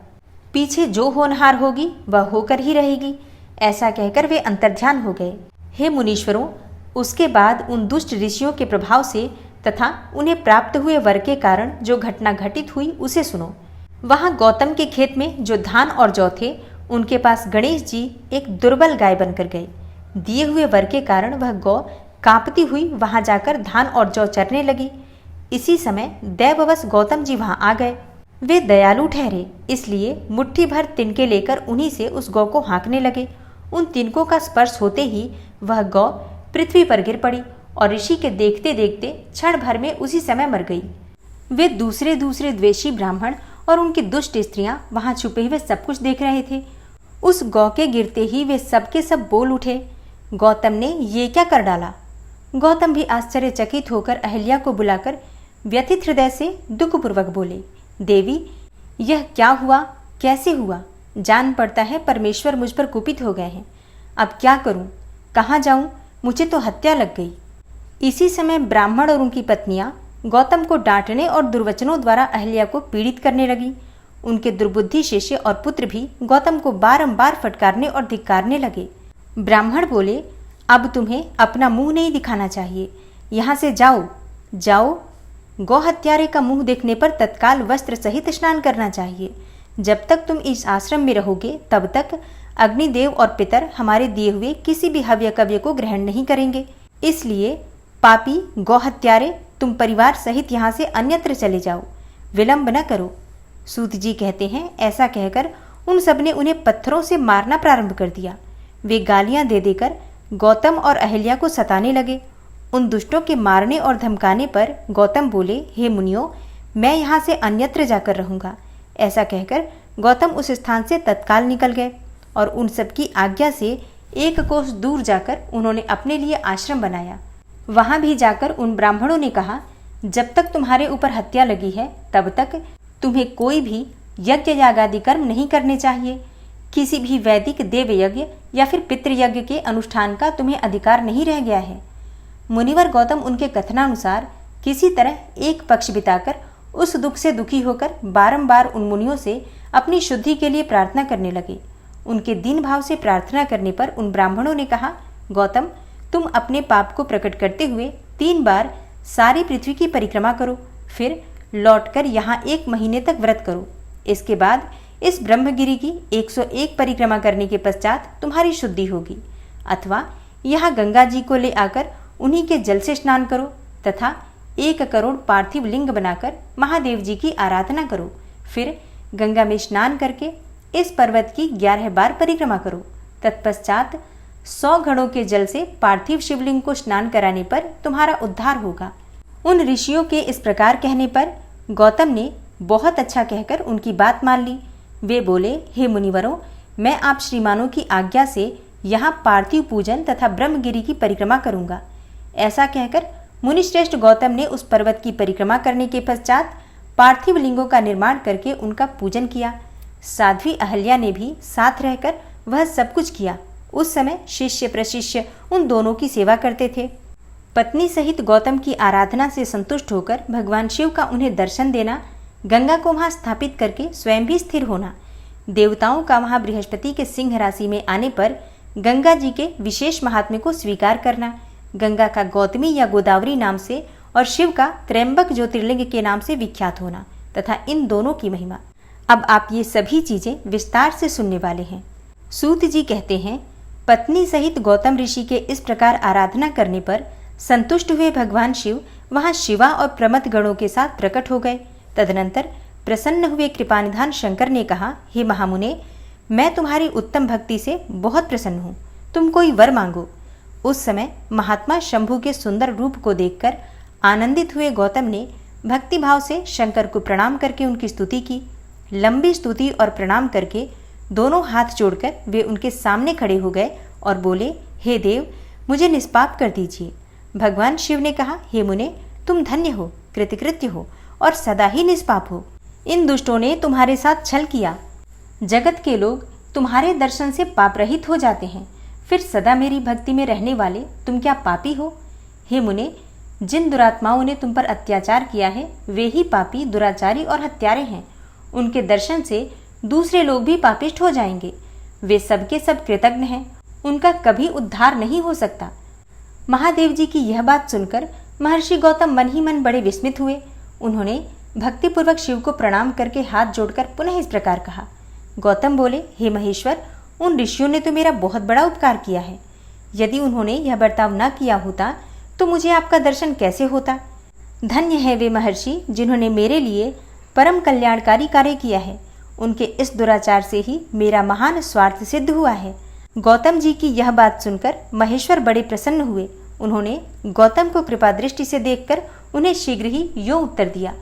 पीछे जो होनहार होगी वह होकर ही रहेगी। ऐसा कहकर वे अंतर्ध्यान हो गए। हे मुनीश्वरों, उसके बाद उन दुष्ट ऋषियों के प्रभाव से तथा उन्हें प्राप्त हुए वर के कारण जो घटना घटित हुई उसे सुनो। वहां गौतम के खेत में जो धान और जौ थे उनके पास गणेश जी एक दुर्बल गाय बनकर गए। दिए हुए वर के कारण वह गौ कांपती हुई वहां जाकर धान और जौ चरने लगी। इसी समय दैववश गौतम जी वहां आ गए। वे दयालु ठहरे, इसलिए मुट्ठी भर तिनके लेकर उन्हीं से उस गौ को हाँकने लगे। उन तिनकों का स्पर्श होते ही वह गौ पृथ्वी पर गिर पड़ी और ऋषि के देखते देखते क्षण भर में उसी समय मर गई। वे दूसरे दूसरे द्वेषी ब्राह्मण और उनकी दुष्ट स्त्रियां वहां छुपे हुए सब कुछ देख रहे थे। उस गौ के गिरते ही वे सबके सब बोल उठे, गौतम ने ये क्या कर डाला। गौतम भी आश्चर्यचकित होकर अहल्या को बुलाकर व्यथित हृदय से दुखपूर्वक बोले, देवी, यह क्या हुआ, कैसे हुआ? जान पड़ता है परमेश्वर मुझ पर कुपित हो गए हैं। अब क्या करूं, कहाँ जाऊं? मुझे तो हत्या लग गई। इसी समय ब्राह्मण और उनकी पत्नियां गौतम को डांटने और दुर्वचनों द्वारा अहल्या को पीड़ित करने लगी। उनके दुर्बुद्धि शिष्य और पुत्र भी गौतम को बारंबार फटकारने और धिक्कारने लगे। ब्राह्मण बोले, अब तुम्हें अपना मुंह नहीं दिखाना चाहिए, यहाँ से जाओ, जाओ। गौ हत्यारे का मुंह देखने पर तत्काल वस्त्र सहित स्नान करना चाहिए। जब तक तुम इस आश्रम में रहोगे तब तक अग्निदेव और पितर हमारे दिए हुए किसी भी हव्य कव्य को ग्रहण नहीं करेंगे। इसलिए पापी गौ हत्यारे, तुम परिवार सहित यहाँ से अन्यत्र चले जाओ, विलंब न करो। सूत जी कहते हैं, ऐसा कहकर उन सब ने उन्हें पत्थरों से मारना प्रारंभ कर दिया। वे गालियां दे देकर गौतम और अहल्या को सताने लगे। उन दुष्टों के मारने और धमकाने पर गौतम बोले, हे मुनियों, मैं यहाँ से अन्यत्र जाकर रहूँगा। ऐसा कहकर गौतम उस स्थान से तत्काल निकल गए और उन सबकी आज्ञा से 1 कोस दूर जाकर उन्होंने अपने लिए आश्रम बनाया। वहां भी जाकर उन ब्राह्मणों ने कहा, जब तक तुम्हारे ऊपर हत्या लगी है तब तक तुम्हें कोई भी यज्ञ यागादि कर्म नहीं करने चाहिए। किसी भी वैदिक देव यज्ञ या फिर पितृयज्ञ के अनुष्ठान का तुम्हें अधिकार नहीं रह गया है। मुनिवर गौतम उनके कथनानुसार किसी तरह एक पक्ष बिताकर उस दुख से दुखी होकर बारंबार उन मुनियों से अपनी शुद्धि के लिए प्रार्थना करने लगे। उनके दीन भाव से प्रार्थना करने पर उन ब्राह्मणों ने कहा, गौतम, तुम अपने पाप को प्रकट करते हुए 3 बार सारी पृथ्वी की परिक्रमा करो, फिर लौटकर यहाँ 1 महीने तक व्रत करो। इसके बाद इस ब्रह्मगिरि की 101 परिक्रमा करने के पश्चात तुम्हारी शुद्धि होगी। अथवा यहाँ गंगा जी को ले आकर उन्हीं के जल से स्नान करो तथा 1 करोड़ पार्थिव लिंग बनाकर महादेव जी की आराधना करो। फिर गंगा में स्नान करके इस पर्वत की 11 बार परिक्रमा करो। तत्पश्चात 100 घड़ों के जल से पार्थिव शिवलिंग को स्नान कराने पर तुम्हारा उद्धार होगा। उन ऋषियों के इस प्रकार कहने पर गौतम ने बहुत अच्छा कहकर उनकी बात मान ली। वे बोले, हे मुनिवरों, मैं आप श्रीमानों की आज्ञा से यहाँ पार्थिव पूजन तथा ब्रह्मगिरि की परिक्रमा करूँगा। ऐसा कहकर मुनिश्रेष्ठ गौतम ने उस पर्वत की परिक्रमा करने के पश्चात पार्थिव लिंगों का निर्माण करके उनका पूजन किया। साध्वी अहल्या ने भी साथ रहकर वह सब कुछ किया। उस समय शिष्य प्रशिष्य उन दोनों की सेवा करते थे। पत्नी सहित गौतम की आराधना से संतुष्ट होकर भगवान शिव का उन्हें दर्शन देना, गंगा को वहां स्थापित करके स्वयं भी स्थिर होना, देवताओं का वहां बृहस्पति के सिंह राशि में आने पर गंगा जी के विशेष महात्म्य को स्वीकार करना, गंगा का गौतमी या गोदावरी नाम से और शिव का त्र्यंबक ज्योतिर्लिंग के नाम से विख्यात होना तथा इन दोनों की महिमा। अब आप ये सभी चीजें विस्तार से सुनने वाले हैं। सूत जी कहते हैं, पत्नी सहित गौतम ऋषि के इस प्रकार आराधना करने पर संतुष्ट हुए भगवान शिव वहां शिवा और प्रमथ गणों के साथ प्रकट हो गए। तदनंतर प्रसन्न हुए कृपानिधान शंकर ने कहा, हे महामुने, मैं तुम्हारी उत्तम भक्ति से बहुत प्रसन्न हूँ, तुम कोई वर मांगो। उस समय महात्मा शंभु के सुंदर रूप को देखकर आनंदित हुए गौतम ने भक्ति भाव से शंकर को प्रणाम करके उनकी स्तुति की। लंबी स्तुति और प्रणाम करके दोनों हाथ जोड़कर वे उनके सामने खड़े हो गए और बोले, हे देव, मुझे निष्पाप कर दीजिए। भगवान शिव ने कहा, हे मुने, तुम धन्य हो, कृतकृत्य हो और सदा ही निष्पाप हो। इन दुष्टों ने तुम्हारे साथ छल किया। जगत के लोग तुम्हारे दर्शन से पाप रहित हो जाते हैं, फिर सदा मेरी भक्ति में रहने वाले तुम क्या पापी हो? हे मुने, जिन दुरात्माओं ने तुम पर अत्याचार किया है वे ही पापी, दुराचारी और हत्यारे हैं। उनके दर्शन से दूसरे लोग भी पापिष्ट हो जाएंगे। वे सबके सब कृतज्ञ हैं, उनका कभी उद्धार नहीं हो सकता। महादेव जी की यह बात सुनकर महर्षि गौतम मन ही मन बड़े विस्मित हुए। उन्होंने भक्तिपूर्वक शिव को प्रणाम करके हाथ जोड़कर पुनः इस प्रकार कहा। गौतम बोले, हे महेश्वर, उन ऋषियों ने तो मेरा बहुत बड़ा उपकार किया है। यदि उन्होंने यह बर्ताव न किया होता तो मुझे आपका दर्शन कैसे होता? धन्य है वे महर्षि जिन्होंने मेरे लिए परम कल्याणकारी कार्य किया है। उनके इस दुराचार से ही मेरा महान स्वार्थ सिद्ध हुआ है। गौतम जी की यह बात सुनकर महेश्वर बड़े प्रसन्न हुए। उन्होंने गौतम को कृपा दृष्टि से देखकर उन्हें शीघ्र ही यो उत्तर दिया।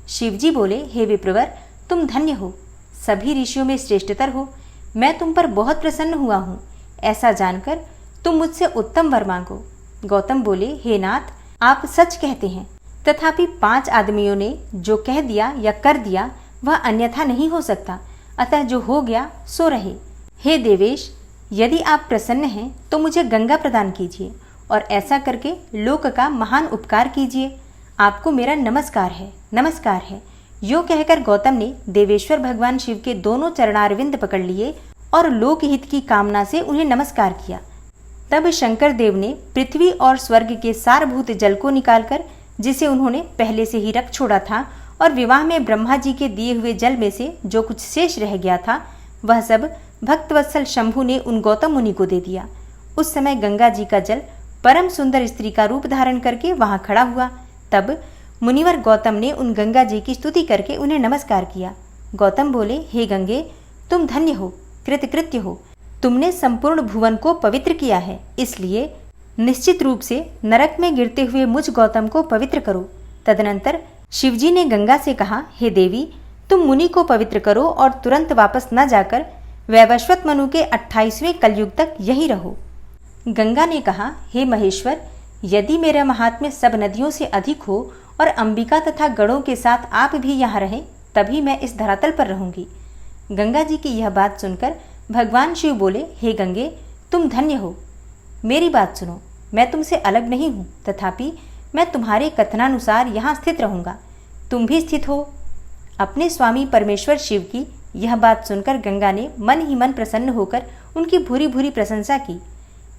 शिवजी बोले, हे विप्रवर, तुम धन्य हो, सभी ऋषियों में श्रेष्ठतर हो। मैं तुम पर बहुत प्रसन्न हुआ हूँ। ऐसा जानकर तुम मुझसे उत्तम वर मांगो। गौतम बोले, हे नाथ, आप सच कहते हैं, तथापि 5 आदमियों ने जो कह दिया या कर दिया वह अन्यथा नहीं हो सकता, अतः जो हो गया सो रहे। हे देवेश, यदि आप प्रसन्न हैं तो मुझे गंगा प्रदान कीजिए और ऐसा करके लोक का महान उपकार कीजिए। आपको मेरा नमस्कार है, नमस्कार है। यो कहकर गौतम ने देवेश्वर भगवान शिव के दोनों चरणारविंद पकड़ लिए और लोकहित की कामना से उन्हें नमस्कार किया। तब शंकर देव ने पृथ्वी और स्वर्ग के सारभूत जल को निकालकर, जिसे उन्होंने पहले से ही रख छोड़ा था, और विवाह में ब्रह्मा जी के दिए हुए जल में से जो कुछ शेष रह गया था वह सब भक्तवत्सल शंभु ने उन गौतम मुनि को दे दिया। उस समय गंगा जी का जल परम सुंदर स्त्री का रूप धारण करके वहां खड़ा हुआ। तब मुनिवर गौतम ने उन गंगा जी की स्तुति करके उन्हें नमस्कार किया। गौतम बोले, हे गंगे, तुम धन्य हो, कृतकृत्य हो। तुमने संपूर्ण भुवन को पवित्र किया है, इसलिए निश्चित रूप से नरक में गिरते हुए मुझ गौतम को पवित्र करो। तदनंतर शिवजी ने गंगा से कहा, हे देवी, तुम मुनि को पवित्र करो और तुरंत वापस न जाकर वैवस्वत मनु के 28वें कलयुग तक यही रहो। गंगा ने कहा, हे महेश्वर, यदि मेरा महात्म्य सब नदियों से अधिक हो और अंबिका तथा गणों के साथ आप भी यहाँ रहें, तभी मैं इस धरातल पर रहूंगी। गंगा जी की यह बात सुनकर भगवान शिव बोले, हे गंगे, तुम धन्य हो। मेरी बात सुनो, मैं तुमसे अलग नहीं हूँ, तथापि मैं तुम्हारे कथनानुसार यहाँ स्थित रहूंगा। तुम भी स्थित हो। अपने स्वामी परमेश्वर शिव की यह बात सुनकर गंगा ने मन ही मन प्रसन्न होकर उनकी भूरी भूरी प्रशंसा की।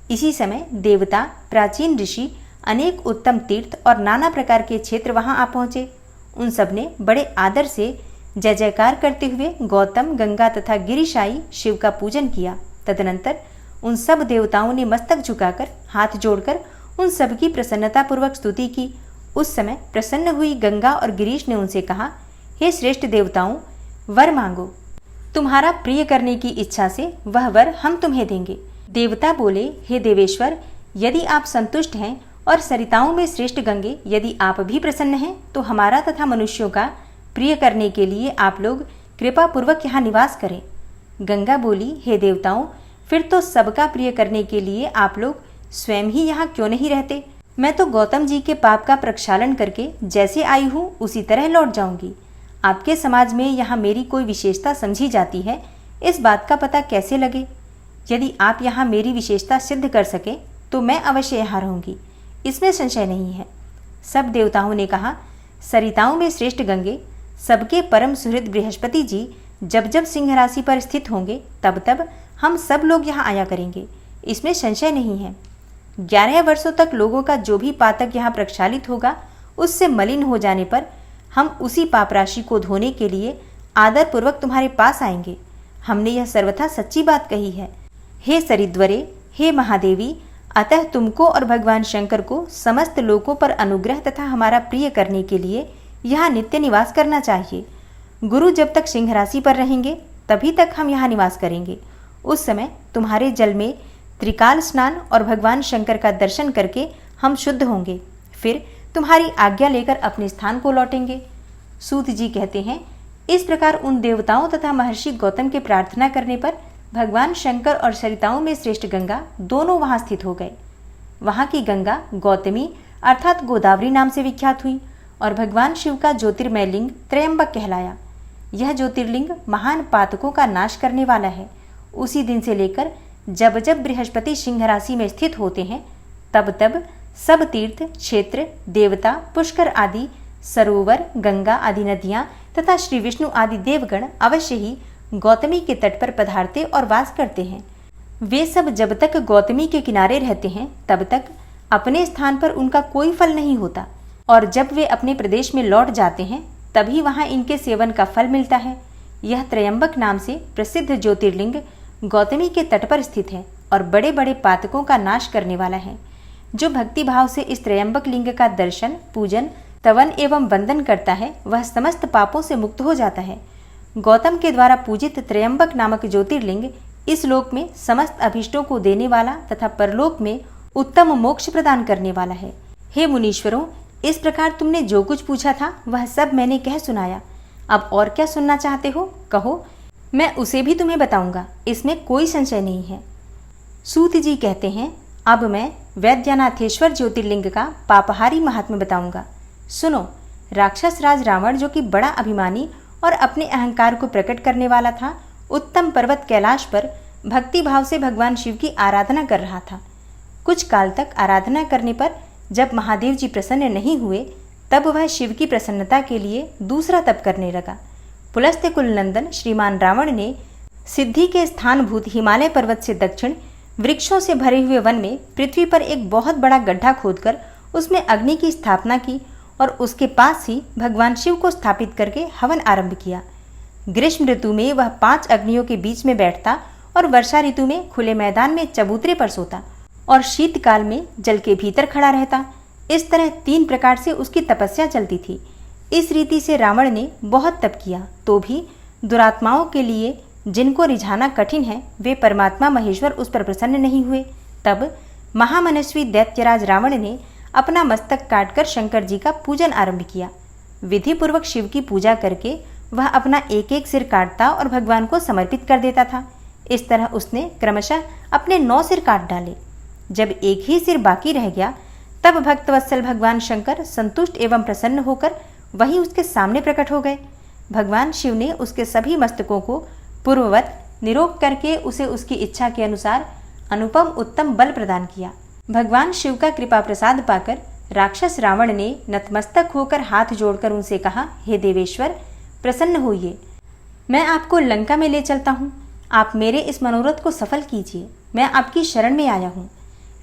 इसी समय देवता, प्राचीन ऋषि, अनेक उत्तम तीर्थ और नाना प्रकार के क्षेत्र वहां आ पहुंचे। उन सब ने बड़े आदर से जय जयकार करते हुए गौतम, गंगा तथा गिरिशाई शिव का पूजन किया। तदनंतर उन सब देवताओं ने मस्तक झुकाकर हाथ जोड़कर उन सब की प्रसन्नतापूर्वक स्तुति की। उस समय प्रसन्न हुई गंगा और गिरीश ने उनसे कहा, हे श्रेष्ठ देवताओं, वर मांगो। तुम्हारा प्रिय करने की इच्छा से वह वर हम तुम्हें देंगे। देवता बोले, हे देवेश्वर, यदि आप संतुष्ट हैं और सरिताओं में श्रेष्ठ गंगे, यदि आप भी प्रसन्न हैं तो हमारा तथा मनुष्यों का प्रिय करने के लिए आप लोग कृपा पूर्वक यहाँ निवास करें। गंगा बोली, हे देवताओं, फिर तो सबका प्रिय करने के लिए आप लोग स्वयं ही यहाँ क्यों नहीं रहते? मैं तो गौतम जी के पाप का प्रक्षालन करके जैसे आई हूँ उसी तरह लौट जाऊंगी। आपके समाज में यहाँ मेरी कोई विशेषता समझी जाती है, इस बात का पता कैसे लगे? यदि आप यहाँ मेरी विशेषता सिद्ध कर सके तो मैं अवश्य यहाँ रहूंगी, इसमें संशय नहीं है। सब देवताओं ने कहा, सरिताओं में श्रेष्ठ गंगे, सबके परम सुहृद बृहस्पति जी जब जब सिंह राशि पर स्थित होंगे तब तब हम सब लोग यहाँ आया करेंगे, इसमें संशय नहीं है। 11 वर्षों तक लोगों का जो भी पातक यहाँ प्रक्षालित होगा, उससे मलिन हो जाने पर हम उसी पाप राशि को धोने के लिए आदर पूर्वक तुम्हारे पास आएंगे। हमने यह सर्वथा सच्ची बात कही है। हे सरिद्वरे, हे महादेवी, अतः तुमको और भगवान शंकर को समस्त लोकों पर अनुग्रह तथा हमारा प्रिय करने के लिए यहाँ नित्य निवास करना चाहिए। गुरु जब तक सिंह राशि पर रहेंगे तभी तक हम यहाँ निवास करेंगे। उस समय तुम्हारे जल में त्रिकाल स्नान और भगवान शंकर का दर्शन करके हम शुद्ध होंगे, फिर तुम्हारी आज्ञा लेकर अपने स्थान को लौटेंगे। सूत जी कहते हैं, इस प्रकार उन देवताओं तथा महर्षि गौतम के प्रार्थना करने पर भगवान शंकर और सरिताओं में श्रेष्ठ गंगा दोनों वहां स्थित हो गए। वहां की गंगा गौतमी अर्थात गोदावरी नाम से विख्यात हुई और भगवान शिव का ज्योतिर्मय लिंग त्रयंबक कहलाया। यह ज्योतिर्लिंग महान पातकों का नाश करने वाला है। उसी दिन से लेकर जब जब बृहस्पति सिंह राशि में स्थित होते हैं तब तब सब तीर्थ क्षेत्र, देवता, पुष्कर आदि सरोवर, गंगा आदि नदियां तथा श्री विष्णु आदि देवगण अवश्य ही गौतमी के तट पर पधारते और वास करते हैं। वे सब जब तक गौतमी के किनारे रहते हैं तब तक अपने स्थान पर उनका कोई फल नहीं होता, और जब वे अपने प्रदेश में लौट जाते हैं तभी वहां इनके सेवन का फल मिलता है। यह त्रयंबक नाम से प्रसिद्ध ज्योतिर्लिंग गौतमी के तट पर स्थित है और बड़े बड़े पातकों का नाश करने वाला है। जो भक्ति भाव से इस त्रयंबक लिंग का दर्शन, पूजन स्तवन एवं वंदन करता है वह समस्त पापों से मुक्त हो जाता है। गौतम के द्वारा पूजित त्रयंबक नामक ज्योतिर्लिंग इस लोक में समस्त अभीष्टों को देने वाला तथा परलोक में उत्तम मोक्ष प्रदान करने वाला है। हे मुनीश्वरों, इस प्रकार तुमने जो कुछ पूछा था वह सब मैंने कह सुनाया। अब और क्या सुनना चाहते हो, कहो, मैं उसे भी तुम्हें बताऊंगा, इसमें कोई संशय नहीं है। सूत जी कहते हैं, अब मैं वैद्यनाथेश्वर ज्योतिर्लिंग का पापहारी महात्म्य बताऊंगा। सुनो, राक्षस राज रावण, जो कि बड़ा अभिमानी और अपने अहंकार को प्रकट करने वाला था, उत्तम पर्वत कैलाश पर भक्ति भाव से भगवान शिव की आराधना कर रहा था। कुछ काल तक आराधना करने पर जब महादेव जी प्रसन्न नहीं हुए, तब वह शिव की प्रसन्नता के लिए दूसरा तप करने लगा। पुलस्त्य कुलनंदन श्रीमान रावण ने सिद्धि के स्थानभूत हिमालय पर्वत से दक्षिण वृक्षों से भरे हुए वन में पृथ्वी पर एक बहुत बड़ा गड्ढा खोदकर उसमें अग्नि की स्थापना की और उसके पास ही भगवान शिव को स्थापित करके हवन आरंभ किया। ग्रीष्म ऋतु में वह 5 अग्नियों के बीच में बैठता और वर्षा ऋतु में खुले मैदान में चबूतरे पर सोता और शीतकाल में जल के भीतर खड़ा रहता। इस तरह 3 प्रकार से उसकी तपस्या चलती थी। इस रीति से रावण ने बहुत तप किया, तो भी दुरात्माओं के लिए जिनको रिझाना कठिन है, वे परमात्मा महेश्वर उस पर प्रसन्न नहीं हुए। तब महामनस्वी दैत्यराज रावण ने अपना मस्तक काटकर शंकर जी का पूजन आरंभ किया। विधि पूर्वक शिव की पूजा करके वह अपना एक एक सिर काटता और भगवान को समर्पित कर देता था। इस तरह उसने क्रमशः अपने 9 सिर काट डाले। जब एक ही सिर बाकी रह गया, तब भक्तवत्सल भगवान शंकर संतुष्ट एवं प्रसन्न होकर वही उसके सामने प्रकट हो गए। भगवान शिव ने उसके सभी मस्तकों को पूर्ववत निरोग करके उसे उसकी इच्छा के अनुसार अनुपम उत्तम बल प्रदान किया। भगवान शिव का कृपा प्रसाद पाकर राक्षस रावण ने नतमस्तक होकर हाथ जोड़कर उनसे कहा, हे देवेश्वर, प्रसन्न होइए, मैं आपको लंका में ले चलता हूँ। आप मेरे इस मनोरथ को सफल कीजिए, मैं आपकी शरण में आया हूँ।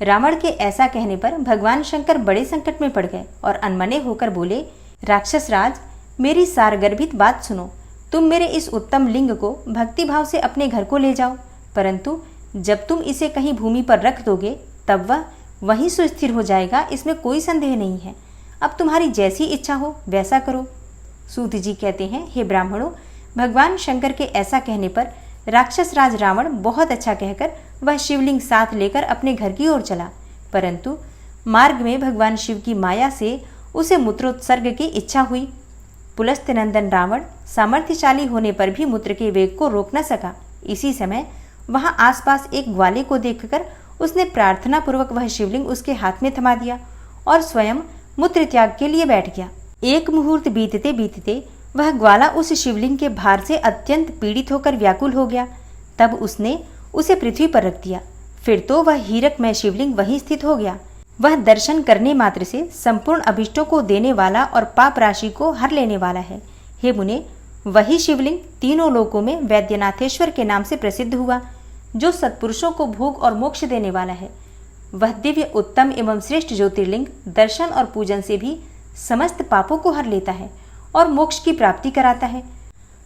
रावण के ऐसा कहने पर भगवान शंकर बड़े संकट में पड़ गए और अनमने होकर बोले, राक्षस राज, मेरी सारगर्भित बात सुनो। तुम मेरे इस उत्तम लिंग को भक्ति भाव से अपने घर को ले जाओ, परंतु जब तुम इसे कहीं भूमि पर रख दोगे तब वह वहीं सुस्थिर हो जाएगा, इसमें कोई संदेह नहीं है। अब तुम्हारी जैसी इच्छा हो वैसा करो। सूत जी कहते हैं, हे ब्राह्मणों, भगवान शंकर के ऐसा कहने पर राक्षस राज रावण बहुत अच्छा कहकर वह शिवलिंग साथ लेकर अपने घर की ओर चला, परंतु मार्ग में भगवान शिव की माया से उसे मूत्रोत्सर्ग की इच्छा हुई। पुलस्त्य नंदन रावण सामर्थ्यशाली होने पर भी मूत्र के वेग को रोक न सका। इसी समय वहां आसपास एक ग्वाले को देखकर उसने प्रार्थना पूर्वक वह शिवलिंग उसके हाथ में थमा दिया और स्वयं मूत्र त्याग के लिए बैठ गया। एक मुहूर्त बीतते बीतते वह ग्वाला उस शिवलिंग के भार से अत्यंत पीड़ित होकर व्याकुल हो गया। तब उसने उसे पृथ्वी पर रख दिया। फिर तो वह हीरकमय शिवलिंग वहीं स्थित हो गया। वह दर्शन करने मात्र से संपूर्ण अभिष्टों को देने वाला और पाप राशि को हर लेने वाला है। हे मुने, वही शिवलिंग तीनों लोकों में वैद्यनाथेश्वर के नाम से प्रसिद्ध हुआ, जो सत्पुरुषों को भोग और मोक्ष देने वाला है। वह दिव्य उत्तम एवं श्रेष्ठ ज्योतिर्लिंग दर्शन और पूजन से भी समस्त पापों को हर लेता है और मोक्ष की प्राप्ति कराता है।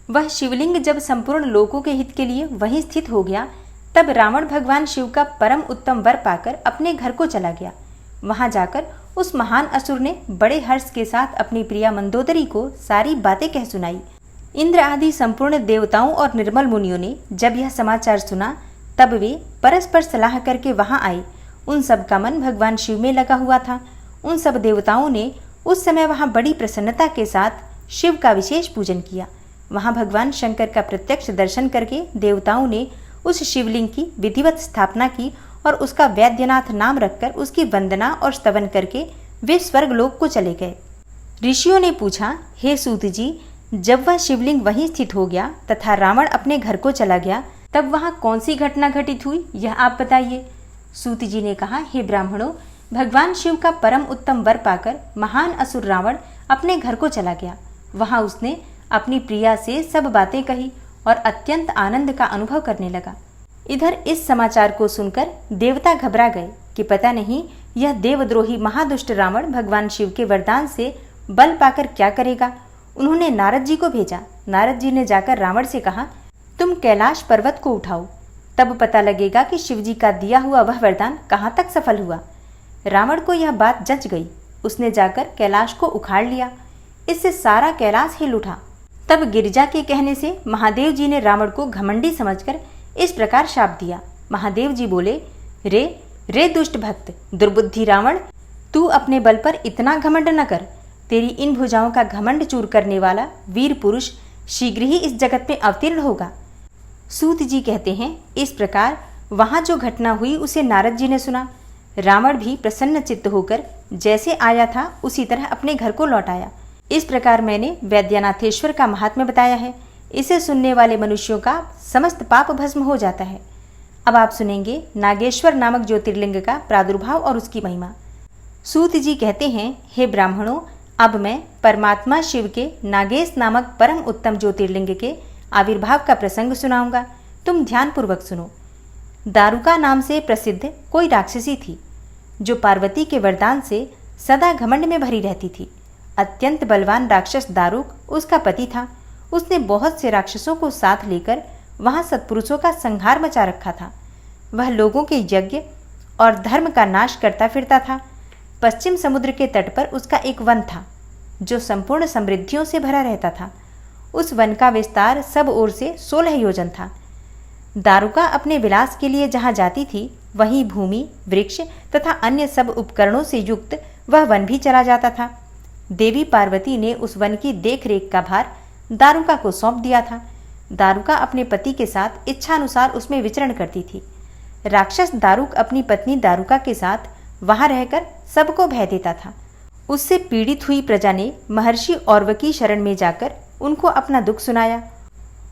वह शिवलिंग जब संपूर्ण लोकों के हित के लिए वहीं स्थित हो गया, तब रावण भगवान शिव का परम उत्तम वर पाकर अपने घर को चला गया। वहां जाकर उस महान असुर ने बड़े हर्ष के साथ अपनी प्रिया मंदोदरी को सारी बातें कह सुनाई। इंद्र आदि संपूर्ण देवताओं और निर्मल मुनियों ने जब यह समाचार सुना, तब वे परस्पर सलाह करके वहां आए। उन सब का मन भगवान शिव में लगा हुआ था। उन सब देवताओं ने उस समय वहां बड़ी प्रसन्नता के साथ शिव का विशेष पूजन किया। वहां भगवान शंकर का प्रत्यक्ष दर्शन करके देवताओं ने उस शिवलिंग की विधिवत स्थापना की और उसका वैद्यनाथ नाम रखकर उसकी वंदना और स्तवन करके वे स्वर्गलोक को चले गए। ऋषियों ने पूछा, हे सूत जी, जब वह शिवलिंग वहीं स्थित हो गया तथा रावण अपने घर को चला गया, तब वहां कौन सी घटना घटित हुई, यह आप बताइए। सूत जी ने कहा, हे ब्राह्मणों, भगवान शिव का परम उत्तम वर पाकर महान असुर रावण अपने घर को चला गया। वहां उसने अपनी प्रिया से सब बातें कही और अत्यंत आनंद का अनुभव करने लगा। इधर इस समाचार को सुनकर देवता घबरा गए कि पता नहीं यह देवद्रोही महादुष्ट रावण भगवान शिव के वरदान से बल पाकर क्या करेगा। उन्होंने नारद जी को भेजा। नारद जी ने जाकर रावण से कहा, तुम कैलाश पर्वत को उठाओ, तब पता लगेगा कि शिव जी का दिया हुआ वह वरदान कहाँ तक सफल हुआ। रावण को यह बात जच गई। उसने जाकर कैलाश को उखाड़ लिया। इससे सारा कैलाश हिल उठा। तब गिरिजा के कहने से महादेव जी ने रावण को घमंडी समझकर इस प्रकार शाप दिया। महादेव जी बोले, रे दुष्ट भक्त, दुर्बुद्धि रावण, तू अपने बल पर इतना घमंड न कर। तेरी इन भुजाओं का घमंड चूर करने वाला वीर पुरुष शीघ्र ही इस जगत में अवतीर्ण होगा। सूत जी कहते हैं, इस प्रकार वहां जो घटना हुई उसे नारद जी ने सुना। रावण भी प्रसन्न चित्त होकर जैसे आया था उसी तरह अपने घर को लौट आया। इस प्रकार मैंने वैद्यनाथेश्वर का महात्म्य बताया है। इसे सुनने वाले मनुष्यों का समस्त पाप भस्म हो जाता है। अब आप सुनेंगे नागेश्वर नामक ज्योतिर्लिंग का प्रादुर्भाव और उसकी महिमा। सूत जी कहते हैं, हे ब्राह्मणों, अब मैं परमात्मा शिव के नागेश नामक परम उत्तम ज्योतिर्लिंग के आविर्भाव का प्रसंग सुनाऊंगा। तुम ध्यानपूर्वक सुनो। दारुका नाम से प्रसिद्ध कोई राक्षसी थी, जो पार्वती के वरदान से सदा घमंड में भरी रहती थी। अत्यंत बलवान राक्षस दारुक उसका पति था। उसने बहुत से राक्षसों को साथ लेकर वहां सत्पुरुषों का संहार मचा रखा था। वह लोगों के यज्ञ और धर्म का नाश करता फिरता था। पश्चिम समुद्र के तट पर उसका एक वन था, जो संपूर्ण समृद्धियों से भरा रहता था। उस वन का विस्तार सब ओर से 16 योजन था। दारुका अपने विलास के लिए जहाँ जाती थी, वहीं भूमि, वृक्ष तथा अन्य सब उपकरणों से युक्त वह वन भी चला जाता था। देवी पार्वती ने उस वन की देखरेख का भार दारुका को सौंप दिया था। दारुका अपने पति के साथ इच्छानुसार उसमें विचरण करती थी। राक्षस दारुक अपनी पत्नी दारुका के साथ वहां रहकर सबको भय देता था। उससे पीड़ित हुई प्रजा ने महर्षि औरव की शरण में जाकर उनको अपना दुख सुनाया।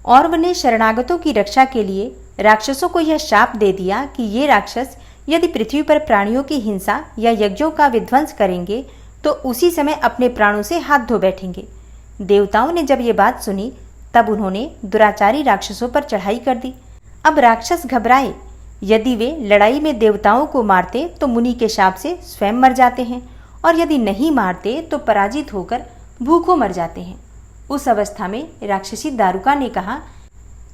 औरव ने शरणागतों की रक्षा के लिए राक्षसों को यह शाप दे दिया कि ये राक्षस यदि पृथ्वी पर प्राणियों की हिंसा या यज्ञों का विध्वंस करेंगे तो उसी समय अपने प्राणों से हाथ धो बैठेंगे। देवताओं ने जब ये बात सुनी, तब उन्होंने दुराचारी राक्षसों पर चढ़ाई कर दी। अब राक्षस घबराए। यदि वे लड़ाई में देवताओं को मारते तो मुनि के शाप से स्वयं मर जाते हैं, और यदि नहीं मारते तो पराजित होकर भूखों मर जाते हैं। उस अवस्था में राक्षसी दारुका ने कहा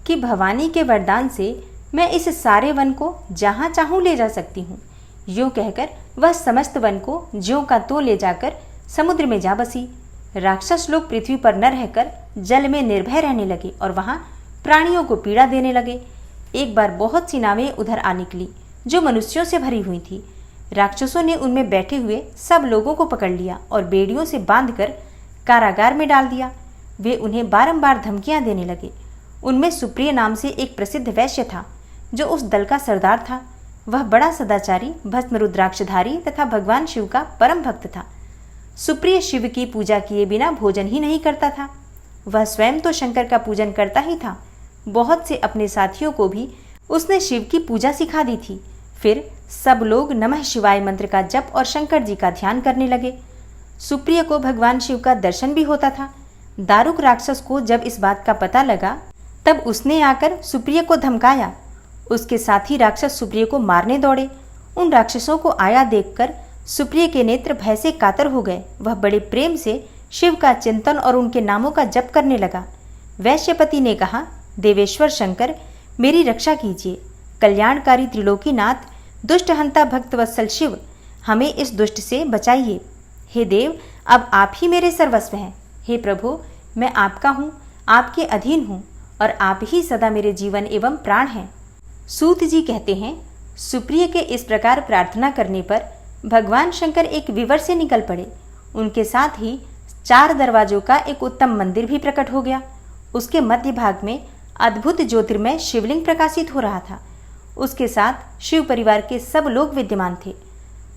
कि भवानी के वरदान से मैं इस सारे वन को जहाँ चाहूँ ले जा सकती हूँ। यूँ कहकर वह समस्त वन को ज्यों का त्यों ले जाकर समुद्र में जा बसी। राक्षस लोग पृथ्वी पर न रहकर जल में निर्भय रहने लगे और वहाँ प्राणियों को पीड़ा देने लगे। एक बार बहुत सी नावें उधर आ निकली, जो मनुष्यों से भरी हुई थी। राक्षसों ने उनमें बैठे हुए सब लोगों को पकड़ लिया और बेड़ियों से बांधकर कारागार में डाल दिया। वे उन्हें बारंबार धमकियां देने लगे। उनमें सुप्रिय नाम से एक प्रसिद्ध वैश्य था, जो उस दल का सरदार था। वह बड़ा सदाचारी, भस्म रुद्राक्षधारी तथा भगवान शिव का परम भक्त था। सुप्रिय शिव की पूजा किए बिना भोजन ही नहीं करता था। वह स्वयं तो शंकर का पूजन करता ही था। बहुत से अपने साथियों को भी उसने शिव की पूजा सिखा दी थी। फिर सब लोग नमः शिवाय मंत्र का जप और शंकर जी का ध्यान करने लगे। सुप्रिय को भगवान शिव का दर्शन भी होता था। दारुक राक्षस को जब इस बात का पता लगा, तब उसने आकर सुप्रिय को धमकाया। उसके साथी राक्षस सुप्रिय को मारने दौड़े। उन राक्षसों को आया देखकर सुप्रिय के नेत्र भय से कातर हो गए। वह बड़े प्रेम से शिव का चिंतन और उनके नामों का जप करने लगा। वैश्यपति ने कहा, देवेश्वर शंकर, मेरी रक्षा कीजिए। कल्याणकारी त्रिलोकीनाथ, दुष्ट हंता भक्त वत्सल शिव, हमें इस दुष्ट से बचाइए। हे देव, अब आप ही मेरे सर्वस्व हैं। हे प्रभु, मैं आपका हूँ, आपके अधीन हूँ, और आप ही सदा मेरे जीवन एवं प्राण हैं। सूत जी कहते हैं, सुप्रिय के इस प्रकार प्रार्थना करने पर भगवान शंकर एक विवर से निकल पड़े। उनके साथ ही 4 दरवाजों का एक उत्तम मंदिर भी प्रकट हो गया। उसके मध्य भाग में अद्भुत ज्योतिर्मय शिवलिंग प्रकाशित हो रहा था। उसके साथ शिव परिवार के सब लोग विद्यमान थे।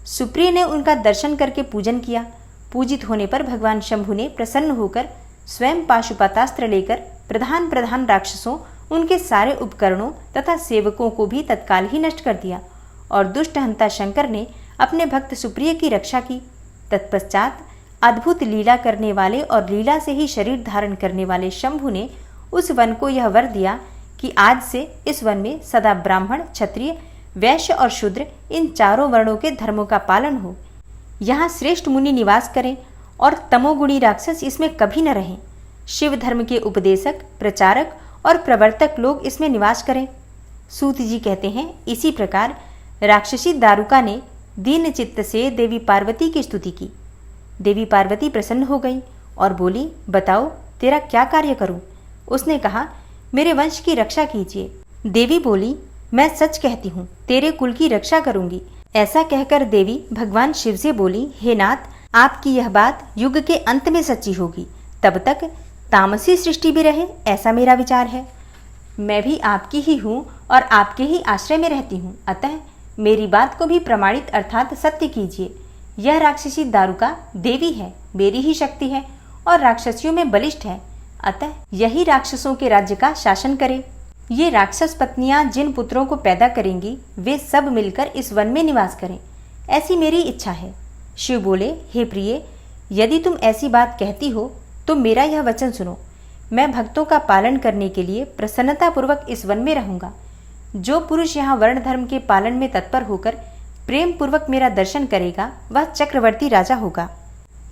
सुप्रिय ने उनका दर्शन करके पूजन किया। पूजित होने पर भगवान शंभु ने प्रसन्न होकर स्वयं पाशुपतास्त्र लेकर प्रधान राक्षसों, उनके सारे उपकरणों तथा सेवकों को भी तत्काल ही नष्ट कर दिया, और दुष्ट हंता शंकर ने अपने भक्त सुप्रिय की रक्षा की। तत्पश्चात अद्भुत लीला करने वाले और लीला से ही शरीर धारण करने वाले शंभु ने उस वन को यह वर दिया कि आज से इस वन में सदा ब्राह्मण, क्षत्रिय, वैश्य और शूद्र, इन चारों वर्णों के धर्मों का पालन हो। यहाँ श्रेष्ठ मुनि निवास करें और तमोगुणी राक्षस इसमें कभी न रहें। शिव धर्म के उपदेशक, प्रचारक और प्रवर्तक लोग इसमें निवास करें। सूत जी कहते हैं, इसी प्रकार राक्षसी दारुका ने दीन चित्त से देवी पार्वती की स्तुति की। देवी पार्वती प्रसन्न हो गई और बोली, बताओ तेरा क्या कार्य करूं? उसने कहा, मेरे वंश की रक्षा कीजिए। देवी बोली, मैं सच कहती हूँ, तेरे कुल की रक्षा करूंगी। ऐसा कहकर देवी भगवान शिव से बोली, हे नाथ, आपकी यह बात युग के अंत में सच्ची होगी, तब तक तामसी सृष्टि भी रहे, ऐसा मेरा विचार है। मैं भी आपकी ही हूँ और आपके ही आश्रय में रहती हूँ, अतः मेरी बात को भी प्रमाणित अर्थात सत्य कीजिए। यह राक्षसी दारुका देवी है, मेरी ही शक्ति है और राक्षसियों में बलिष्ठ है, अतः यही राक्षसों के राज्य का शासन करे। ये राक्षस पत्नियां जिन पुत्रों को पैदा करेंगी वे सब मिलकर इस वन में निवास करें, ऐसी मेरी इच्छा है। शिव बोले, हे प्रिय, यदि तुम ऐसी बात कहती हो तो मेरा यह वचन सुनो। मैं भक्तों का पालन करने के लिए प्रसन्नतापूर्वक इस वन में रहूंगा। जो पुरुष यहाँ वर्ण धर्म के पालन में तत्पर होकर प्रेम पूर्वक मेरा दर्शन करेगा वह चक्रवर्ती राजा होगा।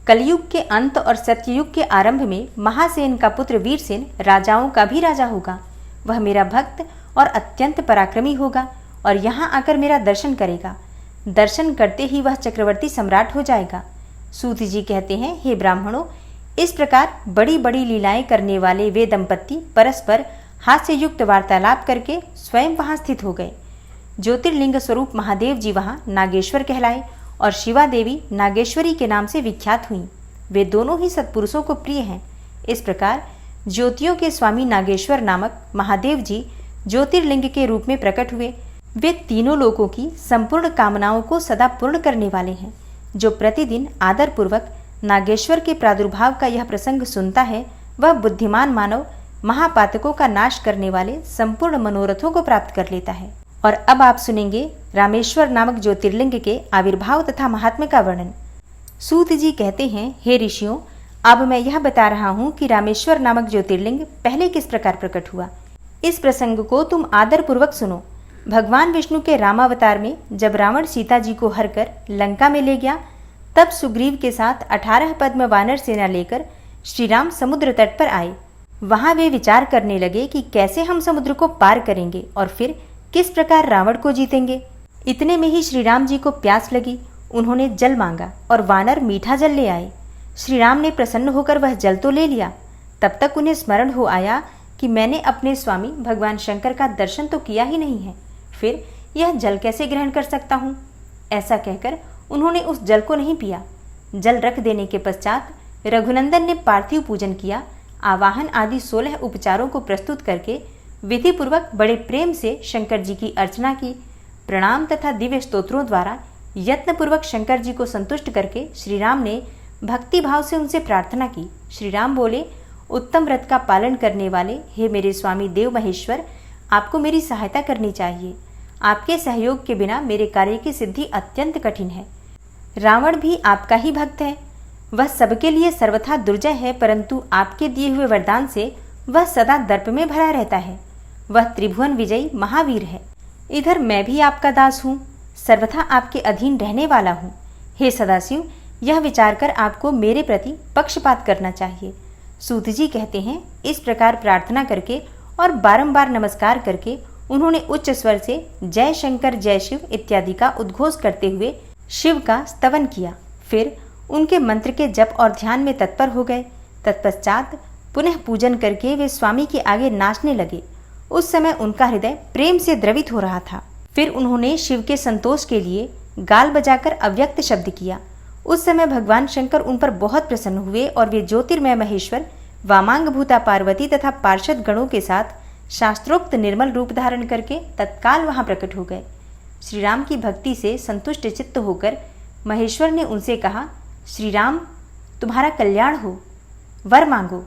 कलयुग के अंत और सत्ययुग के आरंभ में महासेन का पुत्र वीरसेन राजाओं का भी राजा होगा। वह मेरा भक्त और अत्यंत पराक्रमी होगा और यहाँ आकर मेरा दर्शन करेगा। दर्शन करते ही वह चक्रवर्ती सम्राट हो जाएगा। सूत जी कहते हैं, हे ब्राह्मणों, इस प्रकार बड़ी बड़ी लीलाएं करने वाले वे दंपत्ति परस्पर हास्य युक्त वार्तालाप करके स्वयं वहां स्थित हो गए। ज्योतिर्लिंग स्वरूप महादेव जी वहां नागेश्वर कहलाए और शिवा देवी नागेश्वरी के नाम से विख्यात हुई। वे दोनों ही सत्पुरुषों को प्रिय हैं। इस प्रकार ज्योतियों के स्वामी नागेश्वर नामक महादेव जी ज्योतिर्लिंग के रूप में प्रकट हुए। वे तीनों लोगों की संपूर्ण कामनाओं को सदा पूर्ण करने वाले हैं। जो प्रतिदिन आदरपूर्वक नागेश्वर के प्रादुर्भाव का यह प्रसंग सुनता है वह बुद्धिमान मानव महापातकों का नाश करने वाले संपूर्ण मनोरथों को प्राप्त कर लेता है। और अब आप सुनेंगे रामेश्वर नामक ज्योतिर्लिंग के आविर्भाव तथा महात्म्य का वर्णन। सूत जी कहते हैं, हे ऋषियों, अब मैं यह बता रहा हूँ कि रामेश्वर नामक ज्योतिर्लिंग पहले किस प्रकार प्रकट हुआ। इस प्रसंग को तुम आदरपूर्वक सुनो। भगवान विष्णु के रामावतार में जब रावण सीता जी को हरकर लंका में ले गया, तब सुग्रीव के साथ 18 पद्म वानर सेना लेकर श्री राम समुद्र तट पर आए। वहां वे विचार करने लगे कि कैसे हम समुद्र को पार करेंगे और फिर किस प्रकार रावण को जीतेंगे। इतने में ही श्री राम जी को प्यास लगी। उन्होंने जल मांगा और वानर मीठा जल ले आए। श्री राम ने प्रसन्न होकर वह जल तो ले लिया। तब तक उन्हें स्मरण हो आया कि मैंने अपने स्वामी भगवान शंकर का दर्शन तो किया ही नहीं है, फिर यह जल कैसे ग्रहण कर सकता हूँ। ऐसा कहकर उन्होंने उस जल को नहीं पिया। जल रख देने के पश्चात रघुनंदन ने पार्थिव पूजन किया। आवाहन आदि 16 उपचारों को प्रस्तुत करके विधिपूर्वक बड़े प्रेम से शंकर जी की अर्चना की। प्रणाम तथा दिव्य स्तोत्रों द्वारा यत्नपूर्वक शंकर जी को संतुष्ट करके श्री राम ने भक्ति भाव से उनसे प्रार्थना की। श्री राम बोले, उत्तम व्रत का पालन करने वाले हे मेरे स्वामी देव महेश्वर, आपको मेरी सहायता करनी चाहिए। आपके सहयोग के बिना मेरे कार्य की सिद्धि अत्यंत कठिन है। रावण भी आपका ही भक्त है। वह सबके लिए सर्वथा दुर्जय है, परंतु आपके दिए हुए वरदान से वह सदा दर्प में भरा रहता है। वह त्रिभुवन विजयी महावीर है। इधर मैं भी आपका दास हूँ, सर्वथा आपके अधीन रहने वाला हूँ। हे सदाशिव, यह विचार कर आपको मेरे प्रति पक्षपात करना चाहिए। सूत जी कहते हैं, इस प्रकार प्रार्थना करके और बारंबार नमस्कार करके उन्होंने उच्च स्वर से जय शंकर जय शिव इत्यादि का उद्घोष करते हुए शिव का स्तवन किया। फिर उनके मंत्र के जप और ध्यान में तत्पर हो गए। तत्पश्चात पुनः पूजन करके वे स्वामी के आगे नाचने लगे। उस समय उनका हृदय प्रेम से द्रवित हो रहा था। फिर उन्होंने शिव के संतोष के लिए गाल बजाकर अव्यक्त शब्द किया। उस समय भगवान शंकर उन पर बहुत प्रसन्न हुए और वे ज्योतिर्मय महेश्वर वामांग भूता पार्वती तथा पार्षद गणों के साथ शास्त्रोक्त निर्मल रूप धारण करके तत्काल वहां प्रकट हो गए। श्री राम की भक्ति से संतुष्ट चित्त होकर महेश्वर ने उनसे कहा, श्री राम, तुम्हारा कल्याण हो, वर मांगो।